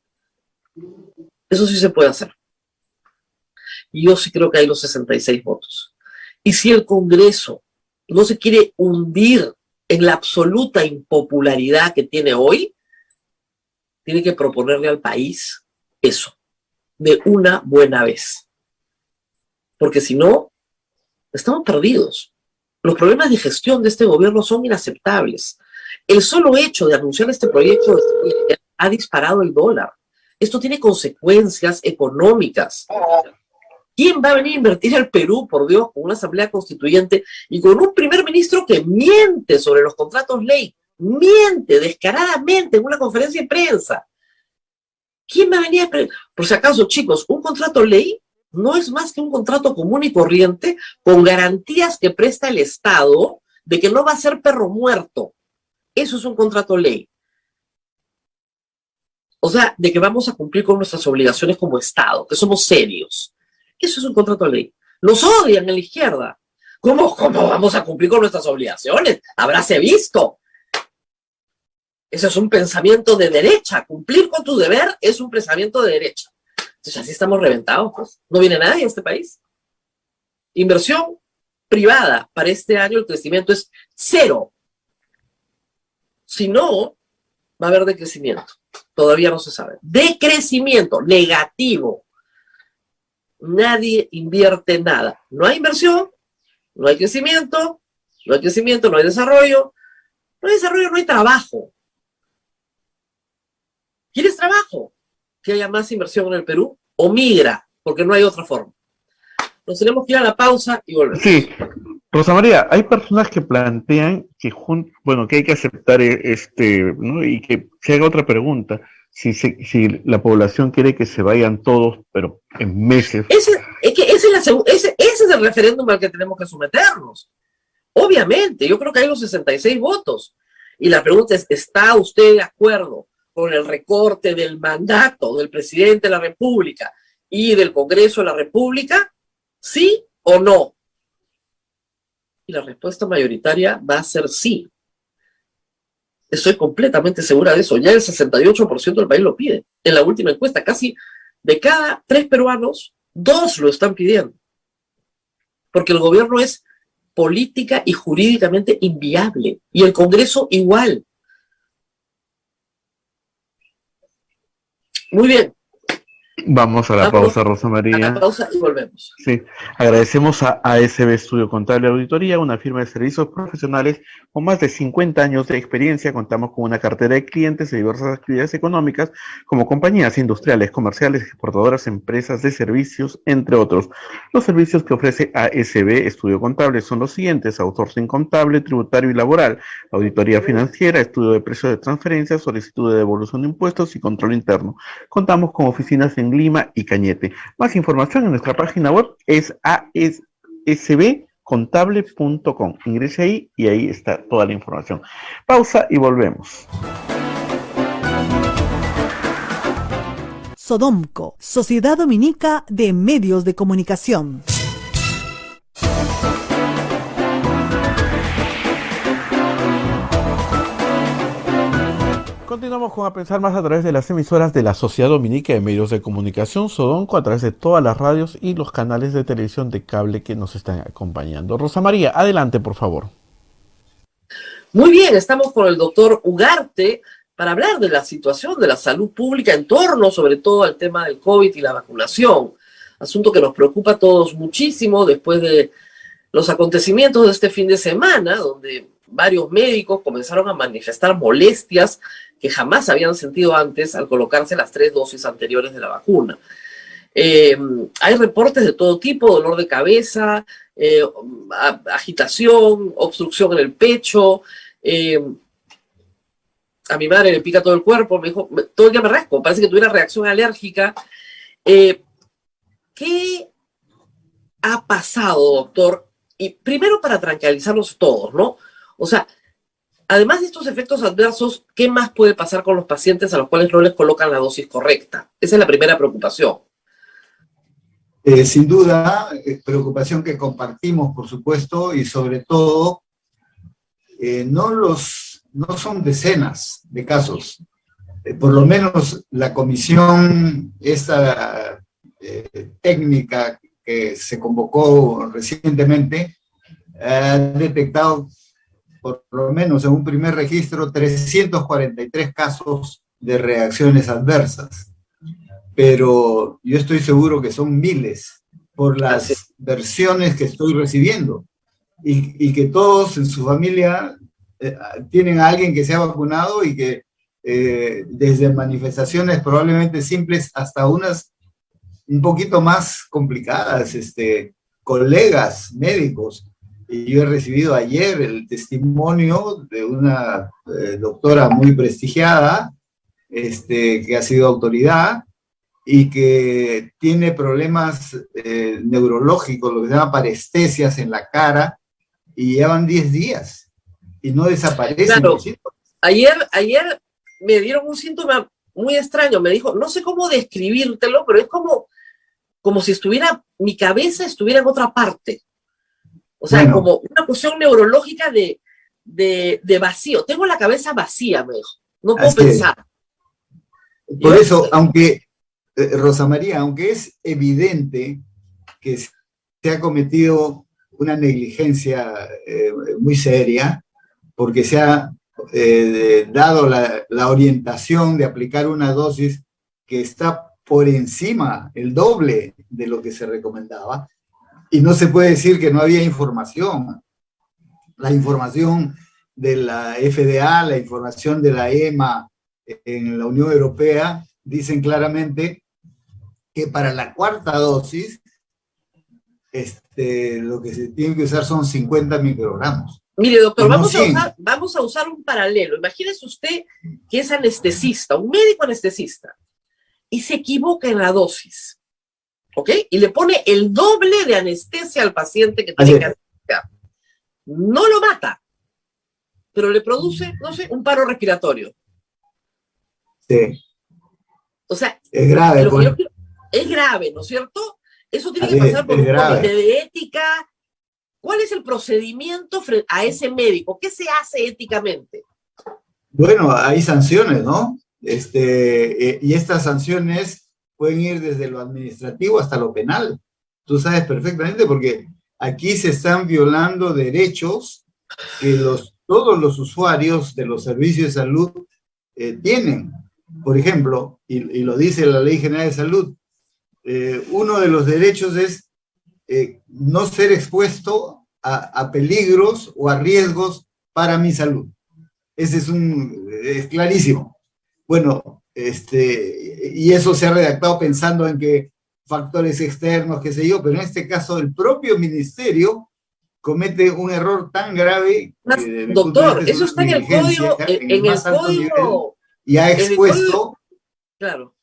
Eso sí se puede hacer. Y yo sí creo que hay los 66 votos. Y si el Congreso no se quiere hundir en la absoluta impopularidad que tiene hoy, tiene que proponerle al país eso, de una buena vez. Porque si no, estamos perdidos. Los problemas de gestión de este gobierno son inaceptables. El solo hecho de anunciar este proyecto ha disparado el dólar. Esto tiene consecuencias económicas. ¿Quién va a venir a invertir al Perú, por Dios, con una asamblea constituyente y con un primer ministro que miente sobre los contratos ley? Miente descaradamente en una conferencia de prensa. ¿Quién va a venir a... Por si acaso, chicos, un contrato ley no es más que un contrato común y corriente con garantías que presta el Estado de que no va a ser perro muerto. Eso es un contrato ley. O sea, de que vamos a cumplir con nuestras obligaciones como Estado, que somos serios. Eso es un contrato ley. Nos odian en la izquierda. ¿Cómo vamos a cumplir con nuestras obligaciones? Habráse visto. Eso es un pensamiento de derecha. Cumplir con tu deber es un pensamiento de derecha. Entonces así estamos reventados, pues. No viene nadie a este país. Inversión privada. Para este año el crecimiento es 0. Si no, va a haber decrecimiento. Todavía no se sabe. Decrecimiento negativo. Nadie invierte nada. No hay inversión, no hay crecimiento, no hay crecimiento, no hay desarrollo. No hay desarrollo, no hay trabajo. ¿Quieres trabajo? Que haya más inversión en el Perú, o migra, porque no hay otra forma. Nos tenemos que ir a la pausa y volvemos. Sí, Rosa María, hay personas que plantean que, que hay que aceptar ¿no? Y que se haga otra pregunta, si la población quiere que se vayan todos, pero en meses. Ese es el referéndum al que tenemos que someternos. Obviamente, yo creo que hay los 66 votos. Y la pregunta es, ¿está usted de acuerdo con el recorte del mandato del presidente de la República y del Congreso de la República? ¿Sí o no? Y la respuesta mayoritaria va a ser sí. Estoy completamente segura de eso. Ya el 68% del país lo pide. En la última encuesta, casi de cada 3 peruanos, 2 lo están pidiendo. Porque el gobierno es política y jurídicamente inviable. Y el Congreso igual. Muy bien. Vamos a la Vámonos pausa, Rosa a la María. pausa y volvemos. Sí, agradecemos a ASB Estudio Contable Auditoría, una firma de servicios profesionales con más de 50 años de experiencia. Contamos con una cartera de clientes de diversas actividades económicas, como compañías industriales, comerciales, exportadoras, empresas de servicios, entre otros. Los servicios que ofrece ASB Estudio Contable son los siguientes: outsourcing contable, tributario y laboral, auditoría financiera, estudio de precios de transferencias, solicitud de devolución de impuestos y control interno. Contamos con oficinas en Lima y Cañete. Más información en nuestra página web es asbcontable.com. Ingrese ahí y ahí está toda la información. Pausa y volvemos. Sodomco, Sociedad Dominica de Medios de Comunicación. Continuamos con A Pensar Más a través de las emisoras de la Sociedad Dominica de Medios de Comunicación, Sodonco, a través de todas las radios y los canales de televisión de cable que nos están acompañando. Rosa María, adelante, por favor. Muy bien, estamos con el doctor Ugarte para hablar de la situación de la salud pública en torno, sobre todo, al tema del COVID y la vacunación. Asunto que nos preocupa a todos muchísimo después de los acontecimientos de este fin de semana, donde varios médicos comenzaron a manifestar molestias que jamás habían sentido antes al colocarse las 3 dosis anteriores de la vacuna. Hay reportes de todo tipo: dolor de cabeza, agitación, obstrucción en el pecho. A mi madre le pica todo el cuerpo, me dijo, todo el día me rasco, parece que tuviera reacción alérgica. ¿Qué ha pasado, doctor? Y primero, para tranquilizarnos todos, ¿no? O sea, además de estos efectos adversos, ¿qué más puede pasar con los pacientes a los cuales no les colocan la dosis correcta? Esa es la primera preocupación. Sin duda, preocupación que compartimos, por supuesto, y sobre todo, no son decenas de casos. Por lo menos la comisión esta técnica que se convocó recientemente ha detectado, por lo menos en un primer registro, 343 casos de reacciones adversas. Pero yo estoy seguro que son miles por las versiones que estoy recibiendo, y que todos en su familia tienen a alguien que se ha vacunado y que desde manifestaciones probablemente simples hasta unas un poquito más complicadas, colegas médicos. Y yo he recibido ayer el testimonio de una doctora muy prestigiada, que ha sido autoridad y que tiene problemas neurológicos, lo que se llama parestesias en la cara, y llevan 10 días y no desaparecen. Claro, ayer me dieron un síntoma muy extraño, me dijo, no sé cómo describírtelo, pero es como si mi cabeza estuviera en otra parte. O sea, bueno, como una cuestión neurológica de vacío. Tengo la cabeza vacía, me dijo. No puedo pensar. Por eso, aunque, Rosa María, aunque es evidente que se ha cometido una negligencia muy seria, porque se ha dado la orientación de aplicar una dosis que está por encima, el doble de lo que se recomendaba, y no se puede decir que no había información. La información de la FDA, la información de la EMA en la Unión Europea, dicen claramente que para la 4ª dosis, lo que se tiene que usar son 50 microgramos. Mire, doctor, vamos a usar un paralelo. Imagínese usted que es anestesista, un médico anestesista, y se equivoca en la dosis. ¿Ok? Y le pone el doble de anestesia al paciente que tiene que anestesiar. No lo mata, pero le produce, no sé, un paro respiratorio. Sí. O sea, es grave. Es grave, ¿no es cierto? Eso tiene que pasar por un comité de ética. ¿Cuál es el procedimiento frente a ese médico? ¿Qué se hace éticamente? Bueno, hay sanciones, ¿no? Y estas sanciones pueden ir desde lo administrativo hasta lo penal. Tú sabes perfectamente, porque aquí se están violando derechos que todos los usuarios de los servicios de salud tienen. Por ejemplo, y lo dice la Ley General de Salud, uno de los derechos es no ser expuesto a peligros o a riesgos para mi salud. Ese es clarísimo. Bueno, y eso se ha redactado pensando en que factores externos, qué sé yo, pero en este caso el propio ministerio comete un error tan grave que, doctor, eso está en el código, en el código, y ha expuesto. Claro,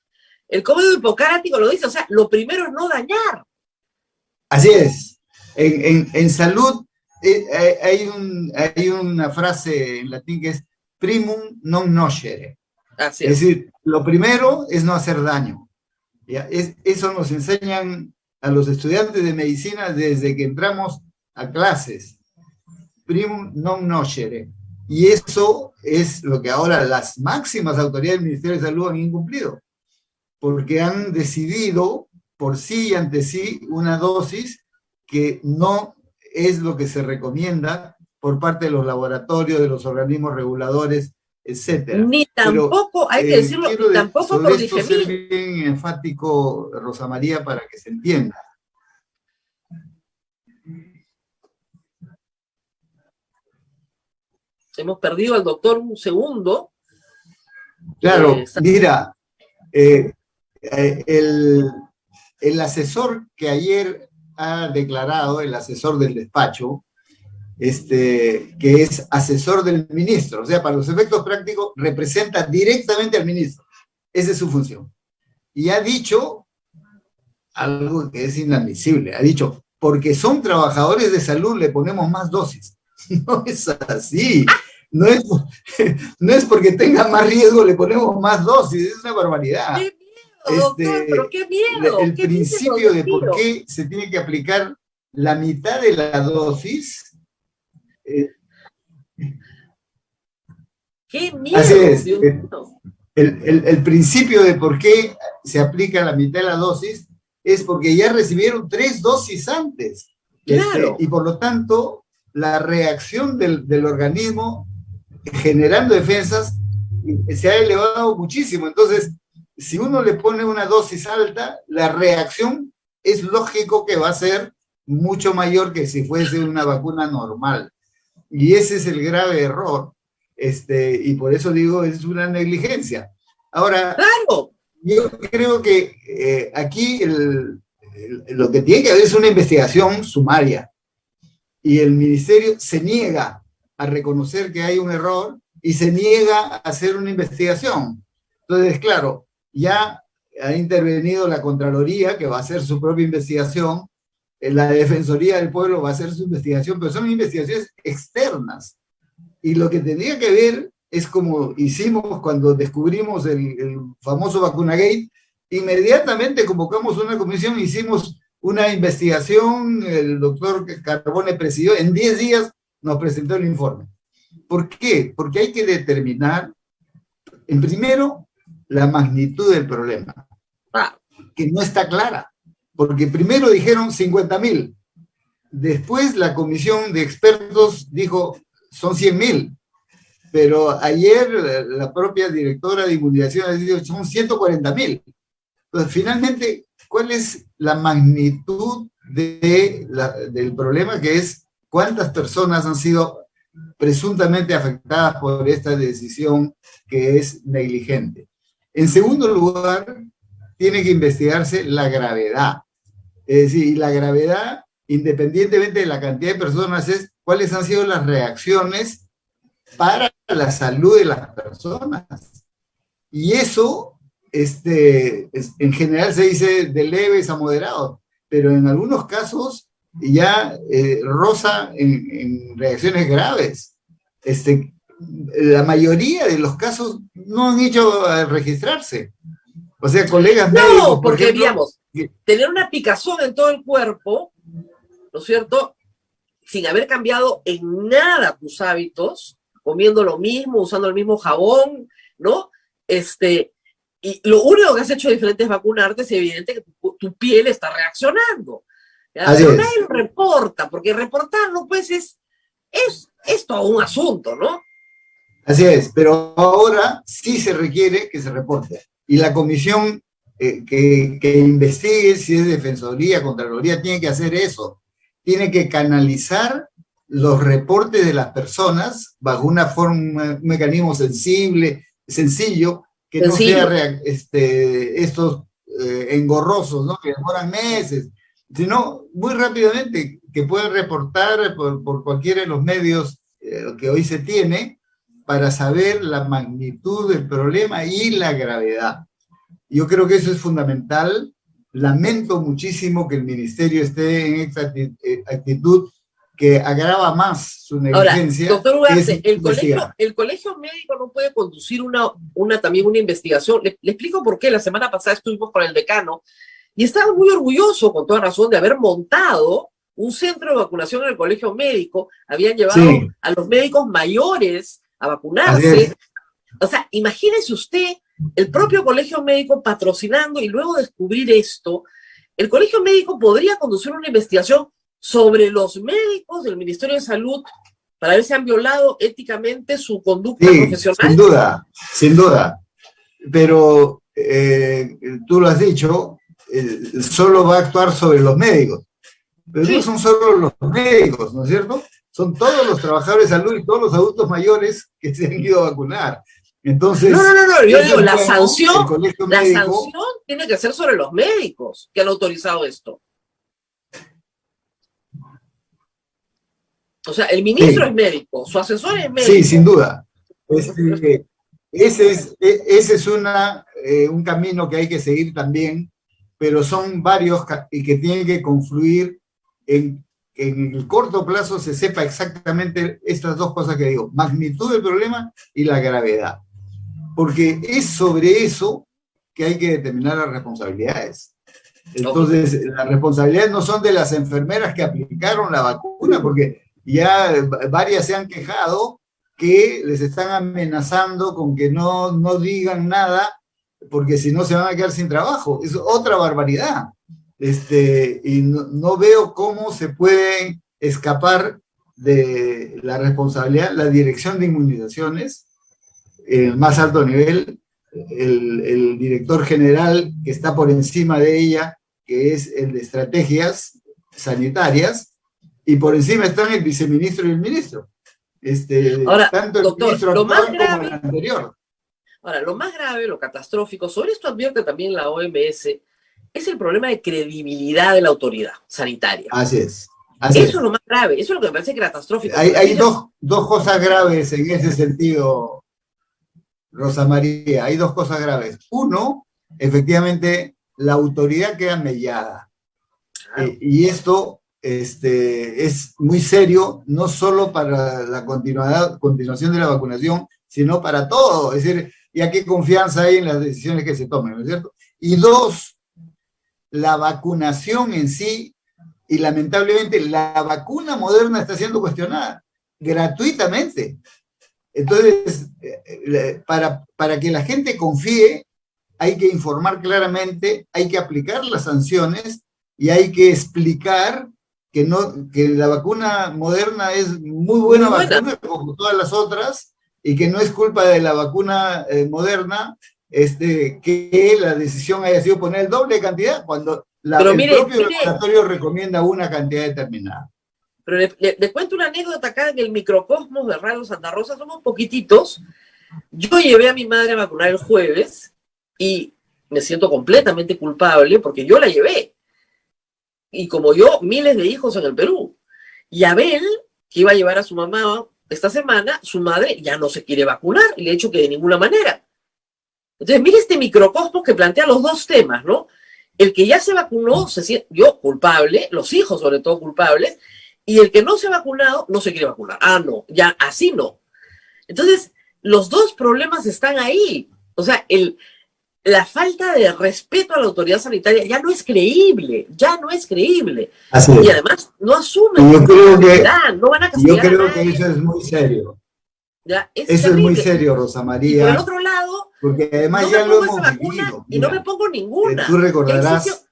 el código hipocrático lo dice, o sea, lo primero es no dañar. Así es. En salud hay una frase en latín que es primum non nocere. Así es decir, lo primero es no hacer daño. ¿Ya? Eso nos enseñan a los estudiantes de medicina desde que entramos a clases. Primum non nocere. Y eso es lo que ahora las máximas autoridades del Ministerio de Salud han incumplido, porque han decidido por sí y ante sí una dosis que no es lo que se recomienda por parte de los laboratorios, de los organismos reguladores, etcétera. Ni tampoco, hay que decirlo, ni tampoco por esto ser bien enfático, Rosa María, para que se entienda. Hemos perdido al doctor un segundo. Claro, mira, el asesor que ayer ha declarado, el asesor del despacho, que es asesor del ministro, o sea, para los efectos prácticos, representa directamente al ministro. Esa es su función. Y ha dicho algo que es inadmisible. Ha dicho, porque son trabajadores de salud, le ponemos más dosis. No es así. No es porque tenga más riesgo, le ponemos más dosis. Es una barbaridad. ¡Qué miedo, doctor! ¡Pero qué miedo! El principio de por qué se tiene que aplicar la mitad de la dosis. ¡Qué miedo! Así es. El principio de por qué se aplica la mitad de la dosis es porque ya recibieron 3 dosis antes. Claro. Y por lo tanto, la reacción del organismo generando defensas se ha elevado muchísimo. Entonces, si uno le pone una dosis alta, la reacción es lógico que va a ser mucho mayor que si fuese una vacuna normal. Y ese es el grave error. Y por eso digo, es una negligencia. Ahora, ¡claro! Yo creo que aquí lo que tiene que haber es una investigación sumaria. Y el ministerio se niega a reconocer que hay un error y se niega a hacer una investigación. Entonces, claro, ya ha intervenido la Contraloría, que va a hacer su propia investigación, la Defensoría del Pueblo va a hacer su investigación, pero son investigaciones externas. Y lo que tendría que ver es como hicimos cuando descubrimos el famoso Vacunagate, inmediatamente convocamos una comisión, hicimos una investigación, el doctor Carbone presidió, en 10 días nos presentó el informe. ¿Por qué? Porque hay que determinar, en primero, la magnitud del problema, que no está clara, porque primero dijeron 50.000, después la comisión de expertos dijo son 100.000, pero ayer la propia directora de inmunización ha dicho son 140.000. Entonces, finalmente, ¿cuál es la magnitud del problema, que es cuántas personas han sido presuntamente afectadas por esta decisión que es negligente? En segundo lugar, tiene que investigarse la gravedad. Es decir, y la gravedad, independientemente de la cantidad de personas, es cuáles han sido las reacciones para la salud de las personas. Y eso, en general se dice de leves a moderados, pero en algunos casos ya roza en reacciones graves. La mayoría de los casos no han hecho registrarse. O sea, colegas médicos, no, porque digamos, tener una picazón en todo el cuerpo, ¿no es cierto?, sin haber cambiado en nada tus hábitos, comiendo lo mismo, usando el mismo jabón, ¿no? Y lo único que has hecho diferente es vacunarte, es evidente que tu piel está reaccionando. Pero nadie lo reporta, porque reportarlo, pues, es todo un asunto, ¿no? Así es, pero ahora sí se requiere que se reporte. Y la comisión que investigue si es Defensoría, Contraloría, tiene que hacer eso. Tiene que canalizar los reportes de las personas bajo una forma, un mecanismo sencillo, que no sea estos engorrosos, ¿no? Que demoran meses, sino muy rápidamente, que pueden reportar por cualquiera de los medios que hoy se tiene, para saber la magnitud del problema y la gravedad. Yo creo que eso es fundamental. Lamento muchísimo que el ministerio esté en esta actitud que agrava más su negligencia. Ahora, doctor Ugarte, el colegio médico no puede conducir también una investigación. Le explico por qué. La semana pasada estuvimos con el decano y estaba muy orgulloso, con toda razón, de haber montado un centro de vacunación en el colegio médico. Habían llevado a los médicos mayores a vacunarse. O sea, imagínese usted el propio colegio médico patrocinando, y luego descubrir esto. El colegio médico podría conducir una investigación sobre los médicos del Ministerio de Salud para ver si han violado éticamente su conducta profesional. Sin duda. Pero tú lo has dicho, solo va a actuar sobre los médicos. Pero no son solo los médicos, ¿no es cierto? Son todos los trabajadores de salud y todos los adultos mayores que se han ido a vacunar. Entonces, no, yo digo, la sanción tiene que ser sobre los médicos que han autorizado esto. O sea, el ministro es médico, su asesor es médico. Sí, sin duda. Ese es un camino que hay que seguir también, pero son varios y que tienen que confluir en el corto plazo. Se sepa exactamente estas dos cosas que digo: magnitud del problema y la gravedad. Porque es sobre eso que hay que determinar las responsabilidades. Entonces, las responsabilidades no son de las enfermeras que aplicaron la vacuna, porque ya varias se han quejado que les están amenazando con que no digan nada, porque si no se van a quedar sin trabajo. Es otra barbaridad. Y no veo cómo se puede escapar de la responsabilidad. La dirección de inmunizaciones, el más alto nivel, el director general que está por encima de ella, que es el de estrategias sanitarias, y por encima están el viceministro y el ministro. Ahora, tanto el doctor, ministro lo más actual grave, como el anterior. Ahora, lo más grave, lo catastrófico, sobre esto advierte también la OMS, es el problema de credibilidad de la autoridad sanitaria. Así es. Eso es lo más grave, eso es lo que me parece catastrófico. Hay dos cosas graves en ese sentido, Rosa María. Hay dos cosas graves. Uno, efectivamente, la autoridad queda mellada. Y esto es muy serio, no solo para la continuación de la vacunación, sino para todo. Es decir, ya qué confianza hay en las decisiones que se tomen, ¿no es cierto? Y dos, la vacunación en sí, y lamentablemente la vacuna Moderna está siendo cuestionada gratuitamente. Entonces, para que la gente confíe, hay que informar claramente, hay que aplicar las sanciones y hay que explicar que la vacuna Moderna es muy buena vacuna, como todas las otras, y que no es culpa de la vacuna Moderna que la decisión haya sido poner el doble de cantidad, cuando el propio laboratorio recomienda una cantidad determinada. Pero le cuento una anécdota acá en el microcosmos de Radio Santa Rosa, somos poquititos. Yo llevé a mi madre a vacunar el jueves y me siento completamente culpable porque yo la llevé. Y como yo, miles de hijos en el Perú. Y Abel, que iba a llevar a su mamá esta semana, su madre ya no se quiere vacunar y le he dicho que de ninguna manera. Entonces, mire este microcosmos que plantea los dos temas, ¿no? El que ya se vacunó se siente, yo culpable, los hijos sobre todo culpables, y el que no se ha vacunado no se quiere vacunar. Ah, no, ya así no. Entonces, los dos problemas están ahí. O sea, la falta de respeto a la autoridad sanitaria ya no es creíble, Así es. Y además no asumen no van a castigar. Yo creo que eso es muy serio. Ya, eso es muy serio, Rosa María. Y por el otro lado, porque además no ya lo hemos vivido. Y no me pongo ninguna. Tú recordarás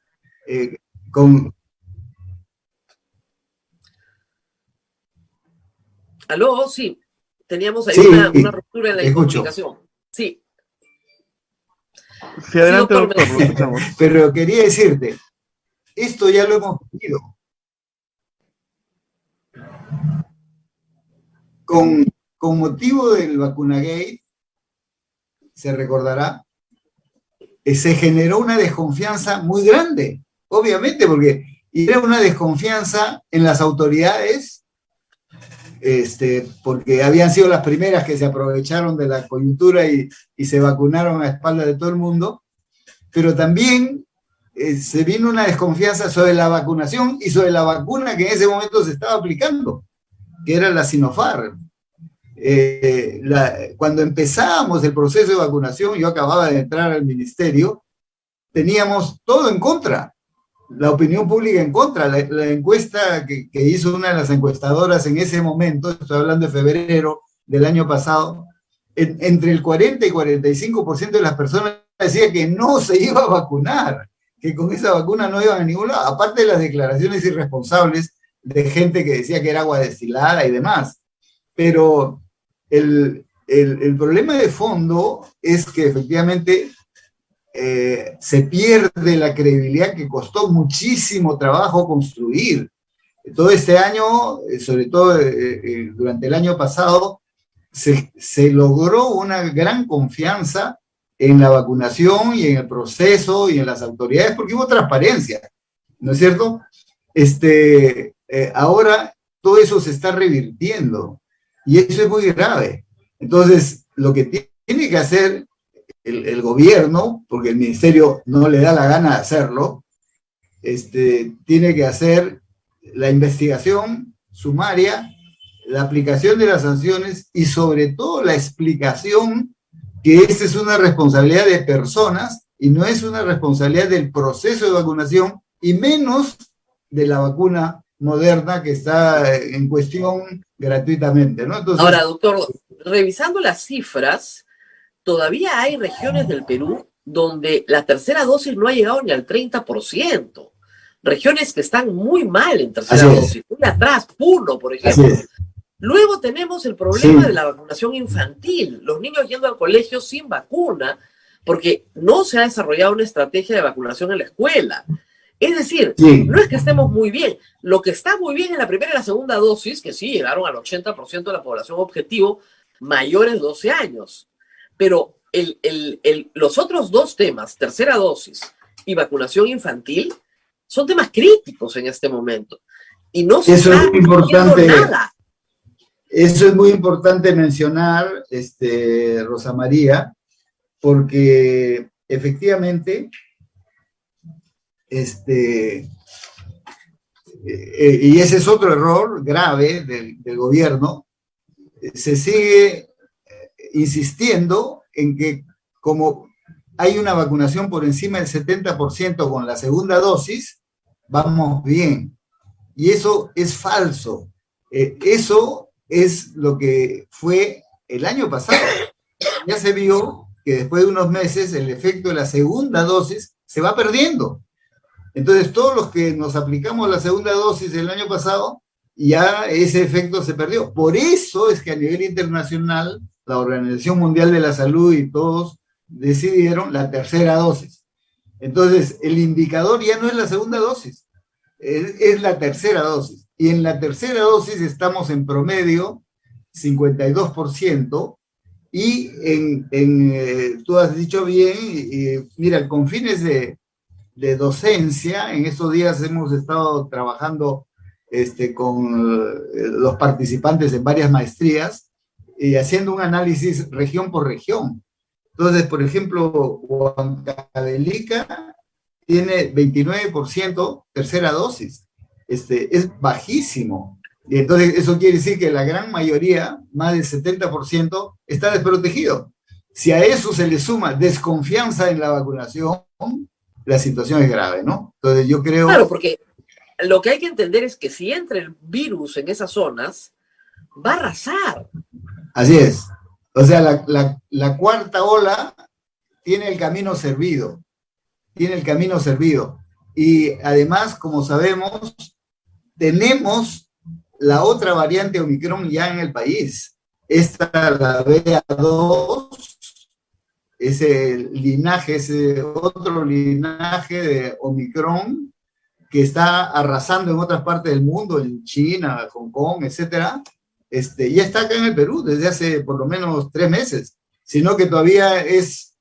Aló, sí. Teníamos ahí una ruptura en la comunicación. Sí. Sí, adelante, doctor, doctor, lo escuchamos. Pero quería decirte, esto ya lo hemos vivido. Con motivo del vacunagate, se recordará, se generó una desconfianza muy grande, obviamente, porque era una desconfianza en las autoridades, porque habían sido las primeras que se aprovecharon de la coyuntura y se vacunaron a espaldas de todo el mundo, pero también se vino una desconfianza sobre la vacunación y sobre la vacuna que en ese momento se estaba aplicando, que era la Sinopharm. Cuando empezábamos el proceso de vacunación, yo acababa de entrar al ministerio, teníamos todo en contra, la opinión pública en contra. La encuesta que hizo una de las encuestadoras en ese momento, estoy hablando de febrero del año pasado, entre el 40 y 45% de las personas decía que no se iba a vacunar, que con esa vacuna no iban a ningún lado, aparte de las declaraciones irresponsables de gente que decía que era agua destilada y demás. Pero el problema de fondo es que efectivamente se pierde la credibilidad que costó muchísimo trabajo construir. Todo este año, sobre todo durante el año pasado, se logró una gran confianza en la vacunación y en el proceso y en las autoridades, porque hubo transparencia, ¿no es cierto? Ahora todo eso se está revirtiendo y eso es muy grave. Entonces, lo que tiene que hacer el gobierno, porque el ministerio no le da la gana de hacerlo, tiene que hacer la investigación sumaria, la aplicación de las sanciones y sobre todo la explicación que esta es una responsabilidad de personas y no es una responsabilidad del proceso de vacunación y menos de la vacuna moderna que está en cuestión gratuitamente, ¿no? Entonces, ahora, doctor, revisando las cifras, todavía hay regiones del Perú donde la tercera dosis no ha llegado ni al 30%. Regiones que están muy mal en tercera dosis, muy atrás, Puno, por ejemplo. Luego tenemos el problema de la vacunación infantil, los niños yendo al colegio sin vacuna, porque no se ha desarrollado una estrategia de vacunación en la escuela. Es decir, no es que estemos muy bien, lo que está muy bien en la primera y la segunda dosis, que sí llegaron al 80% de la población objetivo mayores de 12 años, pero los otros dos temas, tercera dosis y vacunación infantil, son temas críticos en este momento. Y no se está haciendo nada. Eso es muy importante mencionar, Rosa María, porque efectivamente, y ese es otro error grave del gobierno, se sigue insistiendo en que como hay una vacunación por encima del 70% con la segunda dosis, vamos bien. Y eso es falso. Eso es lo que fue el año pasado. Ya se vio que después de unos meses el efecto de la segunda dosis se va perdiendo. Entonces todos los que nos aplicamos la segunda dosis el año pasado, ya ese efecto se perdió. Por eso es que a nivel internacional la Organización Mundial de la Salud y todos decidieron la tercera dosis. Entonces el indicador ya no es la segunda dosis, es la tercera dosis. Y en la tercera dosis estamos en promedio 52%, y tú has dicho bien, mira, con fines de docencia, en estos días hemos estado trabajando con los participantes en varias maestrías y haciendo un análisis región por región. Entonces, por ejemplo, Huancavelica tiene 29% tercera dosis. Es bajísimo. Y entonces eso quiere decir que la gran mayoría, más del 70%, está desprotegido. Si a eso se le suma desconfianza en la vacunación, la situación es grave, ¿no? Entonces yo creo... Claro, porque lo que hay que entender es que si entra el virus en esas zonas, va a arrasar. Así es. O sea, la cuarta ola tiene el camino servido. Tiene el camino servido. Y además, como sabemos, tenemos la otra variante Omicron ya en el país. Esta, la BA2, ese linaje, ese otro linaje de Omicron que está arrasando en otras partes del mundo, en China, Hong Kong, etcétera, ya está acá en el Perú desde hace por lo menos 3 meses, sino que todavía es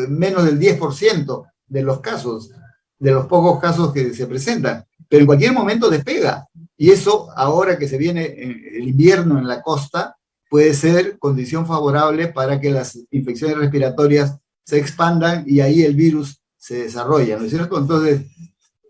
menos del 10% de los casos, de los pocos casos que se presentan, pero en cualquier momento despega, y eso ahora que se viene el invierno en la costa, puede ser condición favorable para que las infecciones respiratorias se expandan y ahí el virus se desarrolla, ¿no es cierto? Entonces,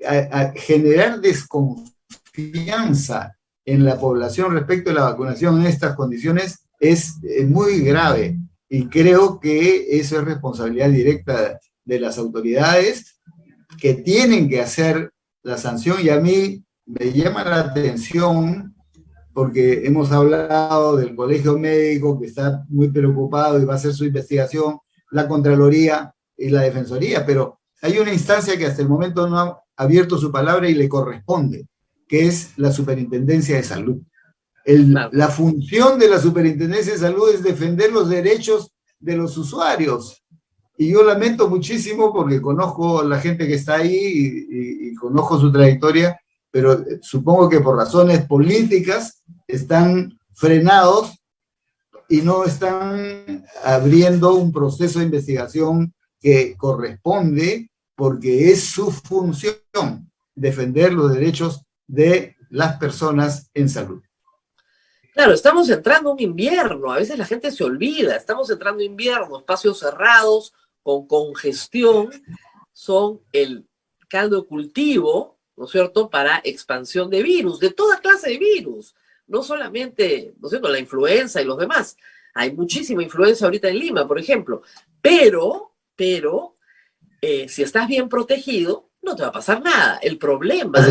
a generar desconfianza en la población respecto a la vacunación en estas condiciones es muy grave, y creo que eso es responsabilidad directa de las autoridades que tienen que hacer la sanción. Y a mí me llama la atención porque hemos hablado del Colegio Médico que está muy preocupado y va a hacer su investigación, la Contraloría y la Defensoría, pero hay una instancia que hasta el momento no ha abierto su palabra y le corresponde, que es la Superintendencia de Salud. La función de la Superintendencia de Salud es defender los derechos de los usuarios. Y yo lamento muchísimo porque conozco a la gente que está ahí y conozco su trayectoria, pero supongo que por razones políticas están frenados y no están abriendo un proceso de investigación que corresponde, porque es su función defender los derechos de las personas en salud. Claro, estamos entrando a un invierno, a veces la gente se olvida, estamos entrando a invierno, espacios cerrados, con congestión, son el caldo de cultivo, ¿no es cierto?, para expansión de virus, de toda clase de virus, no solamente, ¿no es cierto?, la influenza y los demás. Hay muchísima influenza ahorita en Lima, por ejemplo, pero si estás bien protegido, no te va a pasar nada. El problema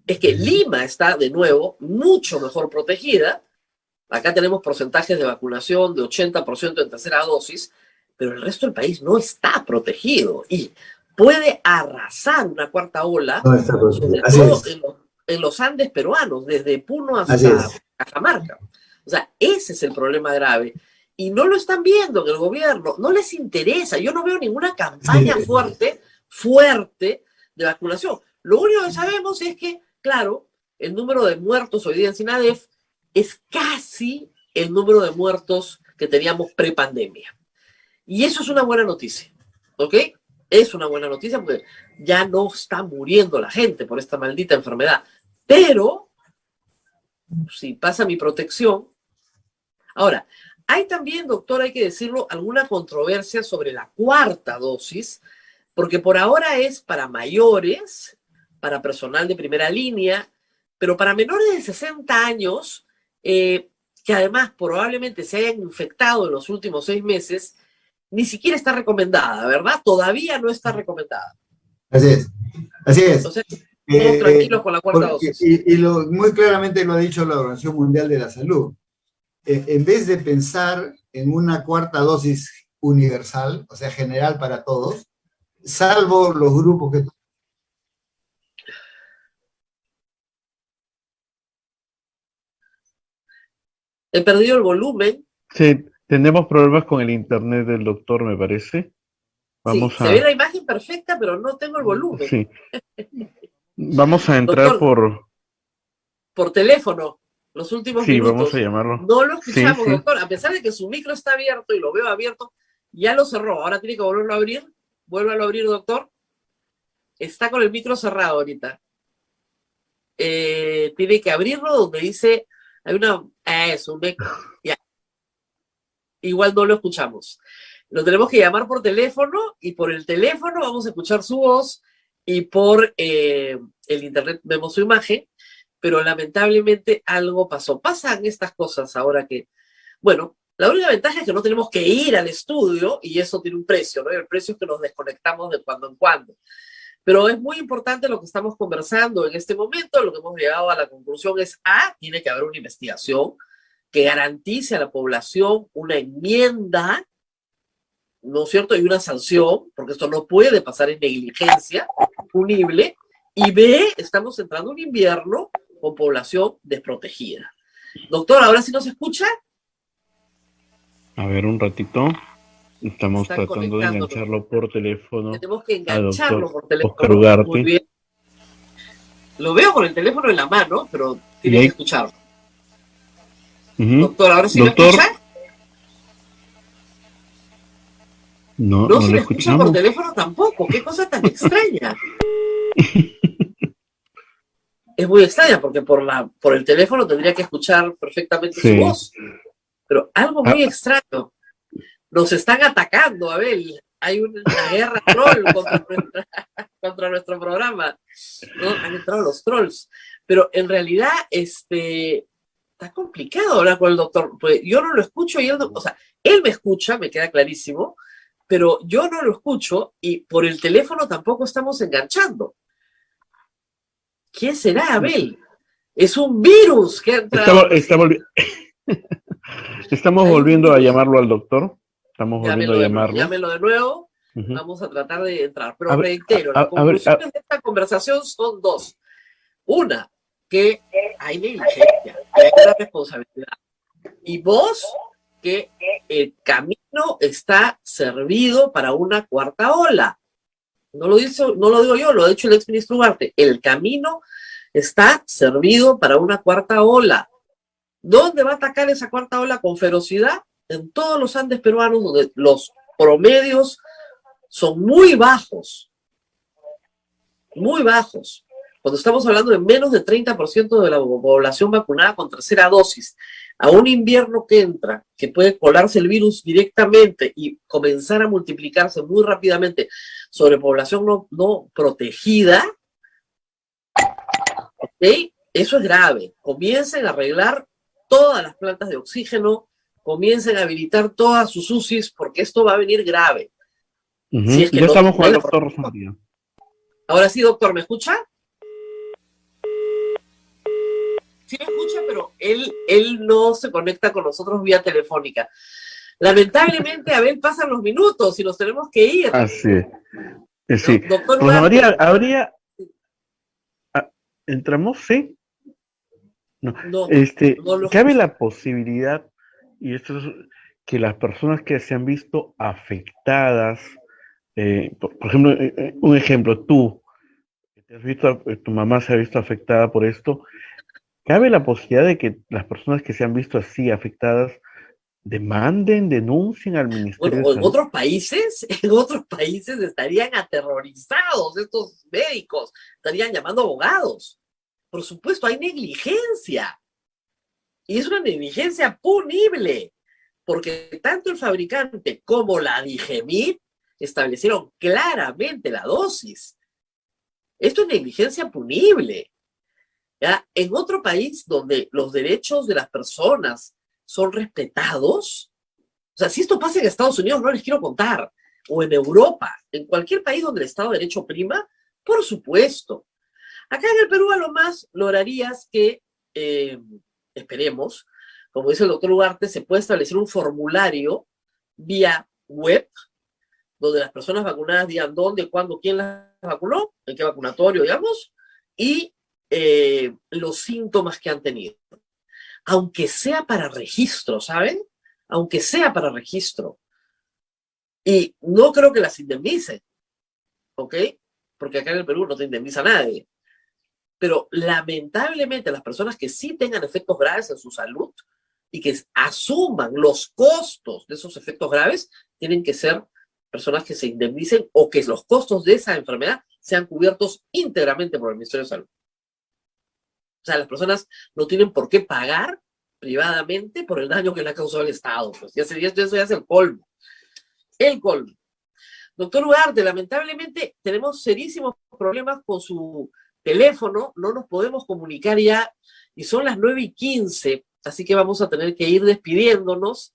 es que Lima está, de nuevo, mucho mejor protegida. Acá tenemos porcentajes de vacunación de 80% en tercera dosis, pero el resto del país no está protegido y puede arrasar una cuarta ola, sobre todo en los Andes peruanos, desde Puno hasta Cajamarca. O sea, ese es el problema grave. Y no lo están viendo en el gobierno, no les interesa. Yo no veo ninguna campaña fuerte de vacunación. Lo único que sabemos es que, claro, el número de muertos hoy día en SINADEF es casi el número de muertos que teníamos pre-pandemia. Y eso es una buena noticia, ¿ok? Es una buena noticia porque ya no está muriendo la gente por esta maldita enfermedad. Pero, si pasa mi protección... Ahora, hay también, doctor, hay que decirlo, alguna controversia sobre la cuarta dosis, porque por ahora es para mayores, para personal de primera línea, pero para menores de 60 años, que además probablemente se hayan infectado en los últimos 6 meses, ni siquiera está recomendada, ¿verdad? Todavía no está recomendada. Así es, así es. Entonces, todos tranquilos con la cuarta dosis. Y muy claramente lo ha dicho la Organización Mundial de la Salud. En vez de pensar en una cuarta dosis universal, o sea, general para todos, salvo los grupos que... He perdido el volumen. Sí, tenemos problemas con el internet del doctor, me parece. Se ve la imagen perfecta, pero no tengo el volumen. Sí. Vamos a entrar, doctor, por teléfono, los últimos minutos. Sí, vamos a llamarlo. No lo escuchamos, doctor. A pesar de que su micro está abierto y lo veo abierto, ya lo cerró. Ahora tiene que volverlo a abrir. Vuélvalo a abrir, doctor. Está con el micro cerrado ahorita. Tiene que abrirlo donde dice... Hay una... Eso, ya. Igual no lo escuchamos. Lo tenemos que llamar por teléfono y por el teléfono vamos a escuchar su voz y por el internet vemos su imagen, pero lamentablemente algo pasó. Pasan estas cosas ahora que... Bueno, la única ventaja es que no tenemos que ir al estudio y eso tiene un precio, ¿no? Y el precio es que nos desconectamos de cuando en cuando. Pero es muy importante lo que estamos conversando en este momento. Lo que hemos llegado a la conclusión es, tiene que haber una investigación que garantice a la población una enmienda, ¿no es cierto? Y una sanción, porque esto no puede pasar en negligencia punible. Y B, estamos entrando en un invierno con población desprotegida. Doctor, ¿ahora sí nos escucha? A ver, un ratito. Estamos Están tratando de conectándonos. engancharlo por teléfono Tenemos que al engancharlo doctor por teléfono. Oscar Muy Ugarte. bien. Lo veo con el teléfono en la mano, pero Y tiene que ahí, escucharlo. ujú. Doctor, ¿ahora sí me Doctor, escucha? no, No no se lo le escucha por escuchamos. teléfono tampoco. Qué cosa tan extraña. Es muy extraña porque por el teléfono tendría que escuchar perfectamente su Sí. voz. Pero algo muy Ah, extraño. Nos están atacando, Abel. Hay una guerra troll contra nuestro programa. ¿No? Han entrado los trolls. Pero en realidad, está complicado hablar con el doctor. Pues yo no lo escucho y o sea, él me escucha, me queda clarísimo, pero yo no lo escucho y por el teléfono tampoco estamos enganchando. ¿Quién será, Abel? Es un virus que ha entrado. estamos Hay un volviendo a virus. llamarlo al doctor. Estamos volviendo a llamarlo. Llámelo de nuevo. Ujú. Vamos a tratar de entrar. Pero A ver, reitero, las a ver, conclusiones de esta conversación son dos. Una, que hay negligencia, que hay una responsabilidad. Y vos, que el camino está servido para una cuarta ola. No lo digo yo, lo ha dicho el exministro Ugarte. El camino está servido para una cuarta ola. ¿Dónde va a atacar esa cuarta ola con ferocidad? En todos los Andes peruanos, donde los promedios son muy bajos. Muy bajos. Cuando estamos hablando de menos del 30% de la población vacunada con tercera dosis, a un invierno que entra, que puede colarse el virus directamente y comenzar a multiplicarse muy rápidamente sobre población no protegida, ¿ok? Eso es grave. Comiencen a arreglar todas las plantas de oxígeno, comiencen a habilitar todas sus UCIs, porque esto va a venir grave. uh-huh. Si es que ya no estamos con el doctor Rosa María. Ahora sí, doctor, ¿me escucha? Sí me escucha, pero él no se conecta con nosotros vía telefónica. Lamentablemente, Abel, pasan los minutos y nos tenemos que ir. Así es. Sí. ¿No? Doctor Rosa María, Ugarte. habría... ¿Entramos? Sí. No. No Cabe escucho. la posibilidad, y esto es que las personas que se han visto afectadas, por ejemplo, un ejemplo, tú, te has visto, tu mamá se ha visto afectada por esto, cabe la posibilidad de que las personas que se han visto así afectadas demanden, denuncien al Ministerio Bueno, de Salud. en otros países estarían aterrorizados estos médicos, estarían llamando abogados. Por supuesto, hay negligencia. Y es una negligencia punible, porque tanto el fabricante como la Digemid establecieron claramente la dosis. Esto es negligencia punible. ¿Ya? En otro país donde los derechos de las personas son respetados, o sea, si esto pasa en Estados Unidos, no les quiero contar, o en Europa, en cualquier país donde el Estado de Derecho prima, por supuesto. Acá en el Perú a lo más lograrías que, esperemos, como dice el doctor Ugarte, se puede establecer un formulario vía web, donde las personas vacunadas digan dónde, cuándo, quién las vacunó, en qué vacunatorio, digamos, y los síntomas que han tenido. Aunque sea para registro, ¿saben? Aunque sea para registro. Y no creo que las indemnicen, ¿ok? Porque acá en el Perú no te indemniza nadie. Pero lamentablemente las personas que sí tengan efectos graves en su salud y que asuman los costos de esos efectos graves, tienen que ser personas que se indemnicen o que los costos de esa enfermedad sean cubiertos íntegramente por el Ministerio de Salud. O sea, las personas no tienen por qué pagar privadamente por el daño que le ha causado el Estado. Pues eso ya es el colmo. El colmo. Doctor Ugarte, lamentablemente tenemos serísimos problemas con su teléfono, no nos podemos comunicar ya y son las 9:15, así que vamos a tener que ir despidiéndonos.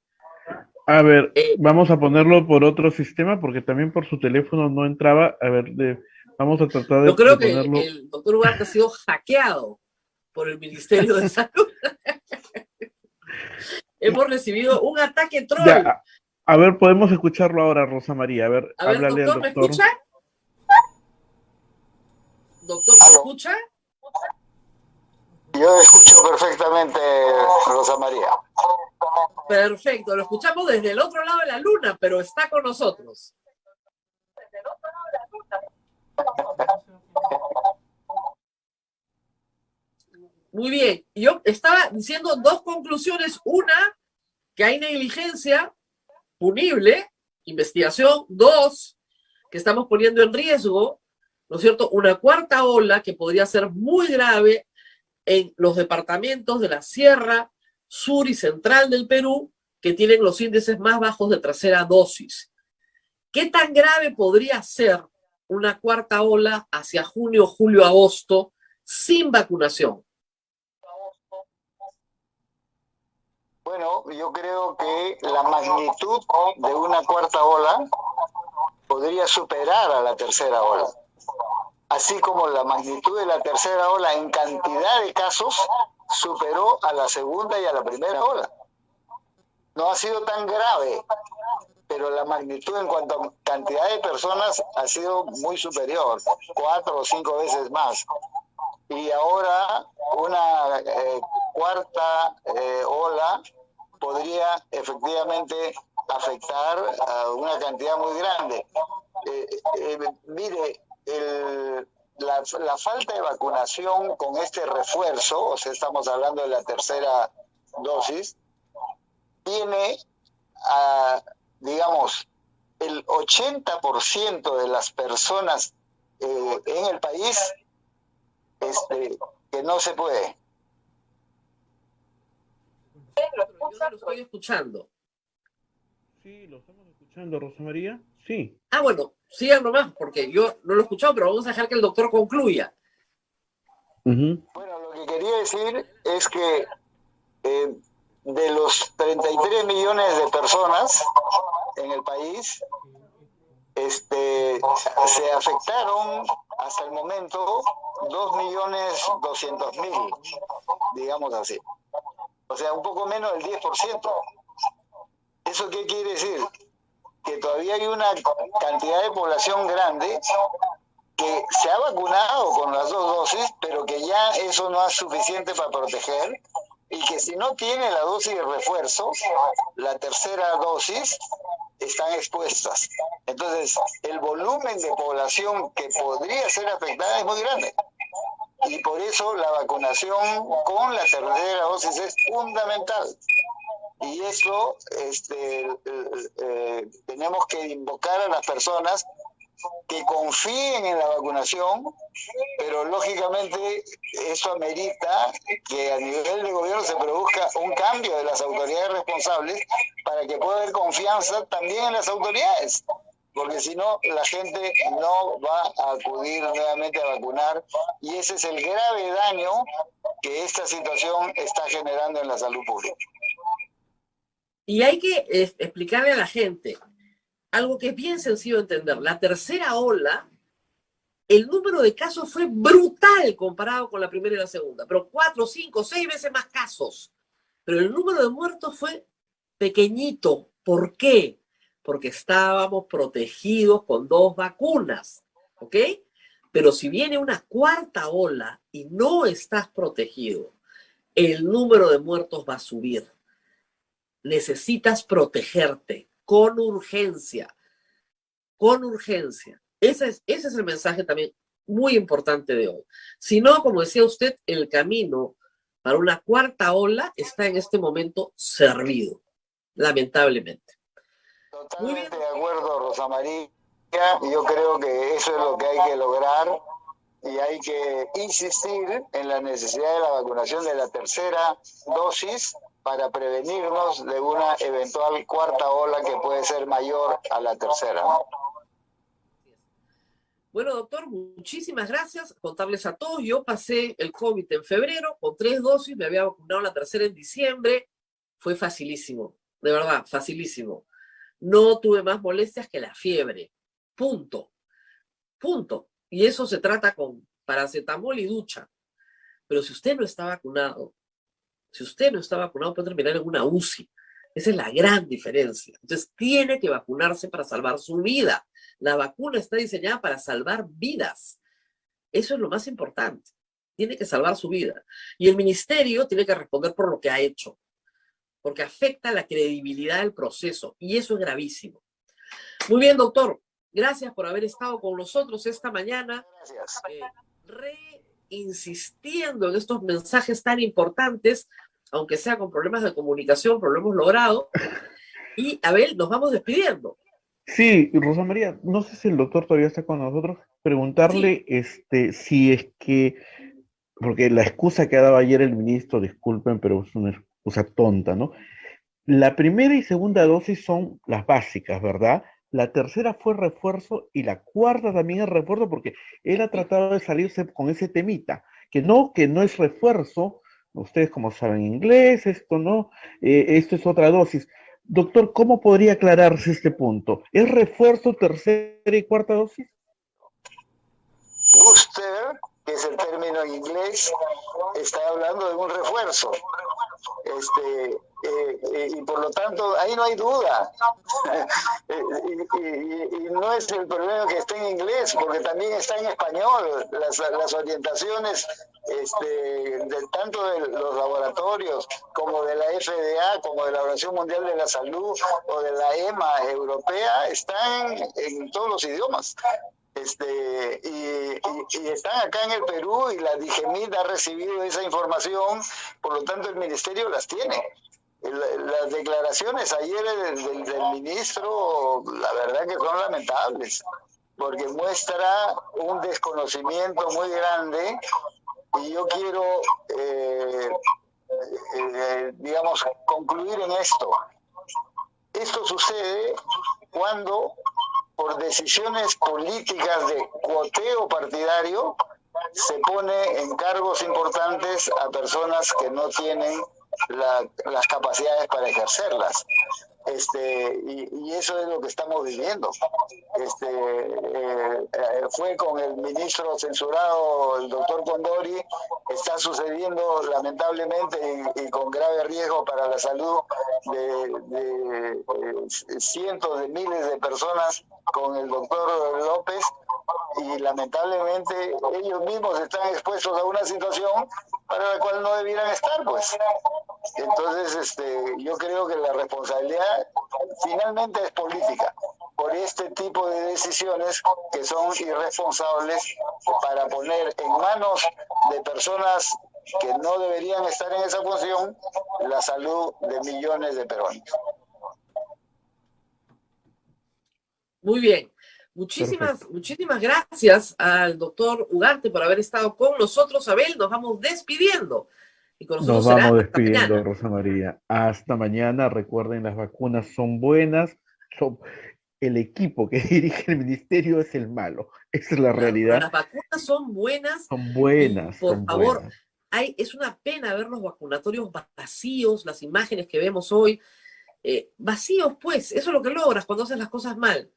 A ver, vamos a ponerlo por otro sistema porque también por su teléfono no entraba. A ver, vamos a tratar de Yo creo que ponerlo. el doctor Ugarte ha sido hackeado por el Ministerio de Salud. Hemos recibido un ataque troll. Ya, a ver, podemos escucharlo ahora, Rosa María. A ver, háblale doctor, al ¿me doctor. escucha? Doctor, ¿me escucha? Yo escucho perfectamente, Rosa María. Perfecto, lo escuchamos desde el otro lado de la luna, pero está con nosotros. Muy bien, yo estaba diciendo dos conclusiones. Una, que hay negligencia punible, investigación. Dos, que estamos poniendo en riesgo, ¿no es cierto?, una cuarta ola que podría ser muy grave en los departamentos de la Sierra Sur y Central del Perú, que tienen los índices más bajos de tercera dosis. ¿Qué tan grave podría ser una cuarta ola hacia junio, julio, agosto sin vacunación? Bueno, yo creo que la magnitud de una cuarta ola podría superar a la tercera ola. Así como la magnitud de la tercera ola en cantidad de casos superó a la segunda y a la primera ola. No ha sido tan grave, pero la magnitud en cuanto a cantidad de personas ha sido muy superior, 4 o 5 veces más. Y ahora una cuarta ola podría efectivamente afectar a una cantidad muy grande. Mire, la falta de vacunación con este refuerzo, o sea, estamos hablando de la tercera dosis, tiene digamos, el 80% de las personas en el país que no se puede. Yo no lo estoy escuchando. Sí, lo estamos escuchando, Rosa María. Sí. Ah, bueno, sigan nomás, porque yo no lo he escuchado, pero vamos a dejar que el doctor concluya. Bueno, lo que quería decir es que de los 33 millones de personas en el país, se afectaron hasta el momento 2.200.000, digamos así. O sea, un poco menos del 10%. ¿Eso qué quiere decir? Que todavía hay una cantidad de población grande que se ha vacunado con las 2 dosis, pero que ya eso no es suficiente para proteger, y que si no tiene la dosis de refuerzo, la tercera dosis, están expuestas. Entonces, el volumen de población que podría ser afectada es muy grande. Y por eso la vacunación con la tercera dosis es fundamental. Y eso tenemos que invocar a las personas que confíen en la vacunación, pero lógicamente eso amerita que a nivel de gobierno se produzca un cambio de las autoridades responsables para que pueda haber confianza también en las autoridades, porque si no la gente no va a acudir nuevamente a vacunar, y ese es el grave daño que esta situación está generando en la salud pública. Y hay que explicarle a la gente algo que es bien sencillo de entender. La tercera ola, el número de casos fue brutal comparado con la primera y la segunda, pero 4, 5, 6 veces más casos. Pero el número de muertos fue pequeñito. ¿Por qué? Porque estábamos protegidos con 2 vacunas, ¿ok? Pero si viene una cuarta ola y no estás protegido, el número de muertos va a subir. Necesitas protegerte con urgencia, con urgencia. Ese es el mensaje también muy importante de hoy. Si no, como decía usted, el camino para una cuarta ola está en este momento servido, lamentablemente. Totalmente de acuerdo, Rosa María. Yo creo que eso es lo que hay que lograr, y hay que insistir en la necesidad de la vacunación de la tercera dosis para prevenirnos de una eventual cuarta ola que puede ser mayor a la tercera, ¿no? Bueno, doctor, muchísimas gracias. Contarles a todos, yo pasé el COVID en febrero con 3 dosis, me había vacunado la tercera en diciembre. Fue facilísimo, de verdad, facilísimo. No tuve más molestias que la fiebre. Punto. Punto. Y eso se trata con paracetamol y ducha. Pero si usted no está vacunado, puede terminar en una UCI. Esa es la gran diferencia. Entonces, tiene que vacunarse para salvar su vida. La vacuna está diseñada para salvar vidas. Eso es lo más importante. Tiene que salvar su vida. Y el ministerio tiene que responder por lo que ha hecho. porque afecta la credibilidad del proceso y eso es gravísimo. Muy bien, doctor. Gracias por haber estado con nosotros esta mañana. Gracias. Insistiendo en estos mensajes tan importantes, aunque sea con problemas de comunicación, pero lo hemos logrado. Y, Abel, nos vamos despidiendo. Sí, Rosa María, no sé si el doctor todavía está con nosotros, preguntarle si es que, porque la excusa que ha dado ayer el ministro, disculpen, pero es una excusa tonta, ¿no? La primera y segunda dosis son las básicas, ¿verdad? La tercera fue refuerzo y la cuarta también es refuerzo porque él ha tratado de salirse con ese temita, que no es refuerzo, ustedes como saben inglés, esto no, esto es otra dosis. Doctor, ¿cómo podría aclararse este punto? ¿Es refuerzo tercera y cuarta dosis? Booster, que es el término en inglés, está hablando de un refuerzo. Y por lo tanto, ahí no hay duda. Y no es el problema que esté en inglés, porque también está en español. Las orientaciones tanto de los laboratorios como de la FDA, como de la Organización Mundial de la Salud o de la EMA europea, están en todos los idiomas. Y están acá en el Perú y la DIGEMIT ha recibido esa información, por lo tanto el ministerio las tiene. Las declaraciones ayer del ministro, la verdad que son lamentables, porque muestra un desconocimiento muy grande y yo quiero, digamos, concluir en esto. Esto sucede cuando por decisiones políticas de cuoteo partidario, se pone en cargos importantes a personas que no tienen las capacidades para ejercerlas. Y eso es lo que estamos viviendo. Fue con el ministro censurado, el doctor Condori, está sucediendo lamentablemente y con grave riesgo para la salud de cientos de miles de personas con el doctor López, y lamentablemente ellos mismos están expuestos a una situación para la cual no debieran estar, pues. Entonces, yo creo que la responsabilidad finalmente es política por este tipo de decisiones que son irresponsables para poner en manos de personas que no deberían estar en esa función la salud de millones de peruanos. Muy bien. Muchísimas gracias al doctor Ugarte por haber estado con nosotros. Abel, nos vamos despidiendo. Y con nosotros Nos vamos será despidiendo, hasta mañana. Rosa María. Hasta mañana. Recuerden, las vacunas son buenas. El equipo que dirige el ministerio es el malo. Esa es la realidad. Las vacunas son buenas. Son buenas. Y, por son favor, buenas. es una pena ver los vacunatorios vacíos, las imágenes que vemos hoy. Vacíos, pues. Eso es lo que logras cuando haces las cosas mal.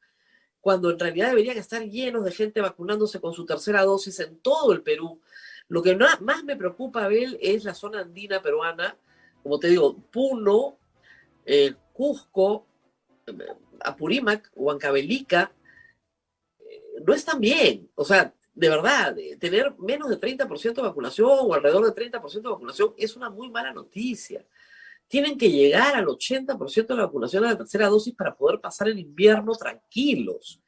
Cuando en realidad deberían estar llenos de gente vacunándose con su tercera dosis en todo el Perú. Lo que más me preocupa, Abel, es la zona andina peruana. Como te digo, Puno, Cusco, Apurímac, Huancavelica, no están bien. O sea, de verdad, tener menos de 30% de vacunación o alrededor de 30% de vacunación es una muy mala noticia. Tienen que llegar al 80% de la vacunación de la tercera dosis para poder pasar el invierno tranquilos.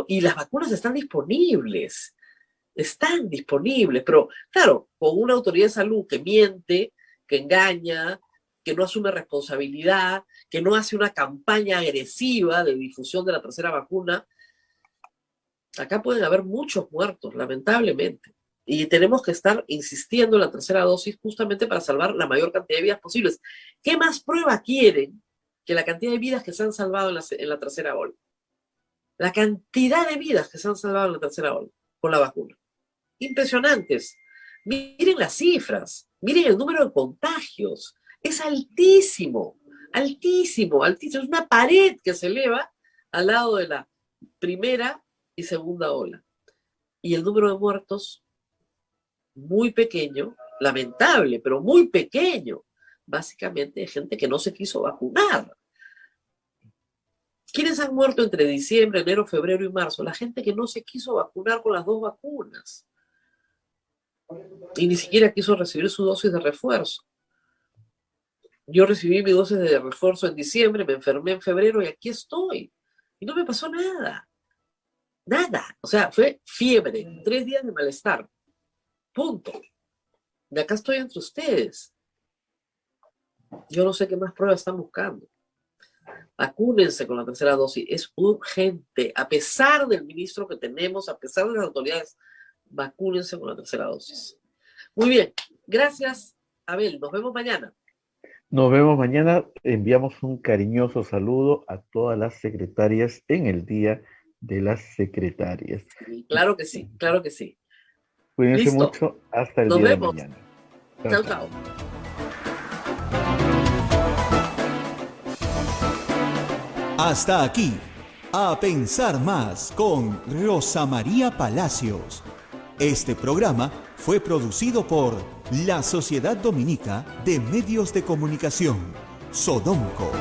Y las vacunas están disponibles, pero claro, con una autoridad de salud que miente, que engaña, que no asume responsabilidad, que no hace una campaña agresiva de difusión de la tercera vacuna, acá pueden haber muchos muertos, lamentablemente. Y tenemos que estar insistiendo en la tercera dosis justamente para salvar la mayor cantidad de vidas posibles. ¿Qué más prueba quieren que la cantidad de vidas que se han salvado en la tercera ola? La cantidad de vidas que se han salvado en la tercera ola con la vacuna. Impresionantes. Miren las cifras, miren el número de contagios. Es altísimo, altísimo, altísimo. Es una pared que se eleva al lado de la primera y segunda ola. Y el número de muertos, muy pequeño, lamentable, pero muy pequeño. Básicamente de gente que no se quiso vacunar. ¿Quiénes han muerto entre diciembre, enero, febrero y marzo? La gente que no se quiso vacunar con las dos vacunas. Y ni siquiera quiso recibir su dosis de refuerzo. Yo recibí mi dosis de refuerzo en diciembre, me enfermé en febrero y aquí estoy. Y no me pasó nada. Nada. O sea, fue fiebre, 3 días de malestar. Punto. De acá estoy entre ustedes. Yo no sé qué más pruebas están buscando. Vacúnense con la tercera dosis. Es urgente. A pesar del ministro que tenemos, a pesar de las autoridades, vacúnense con la tercera dosis. Muy bien. Gracias, Abel. Nos vemos mañana. Nos vemos mañana. Enviamos un cariñoso saludo a todas las secretarias en el Día de las Secretarias. Sí, claro que sí, claro que sí. Cuídense Listo. mucho. Hasta el Nos día vemos. de mañana. Chao, chao. Hasta aquí, A Pensar Más con Rosa María Palacios. Este programa fue producido por la Sociedad Dominica de Medios de Comunicación, Sodomco.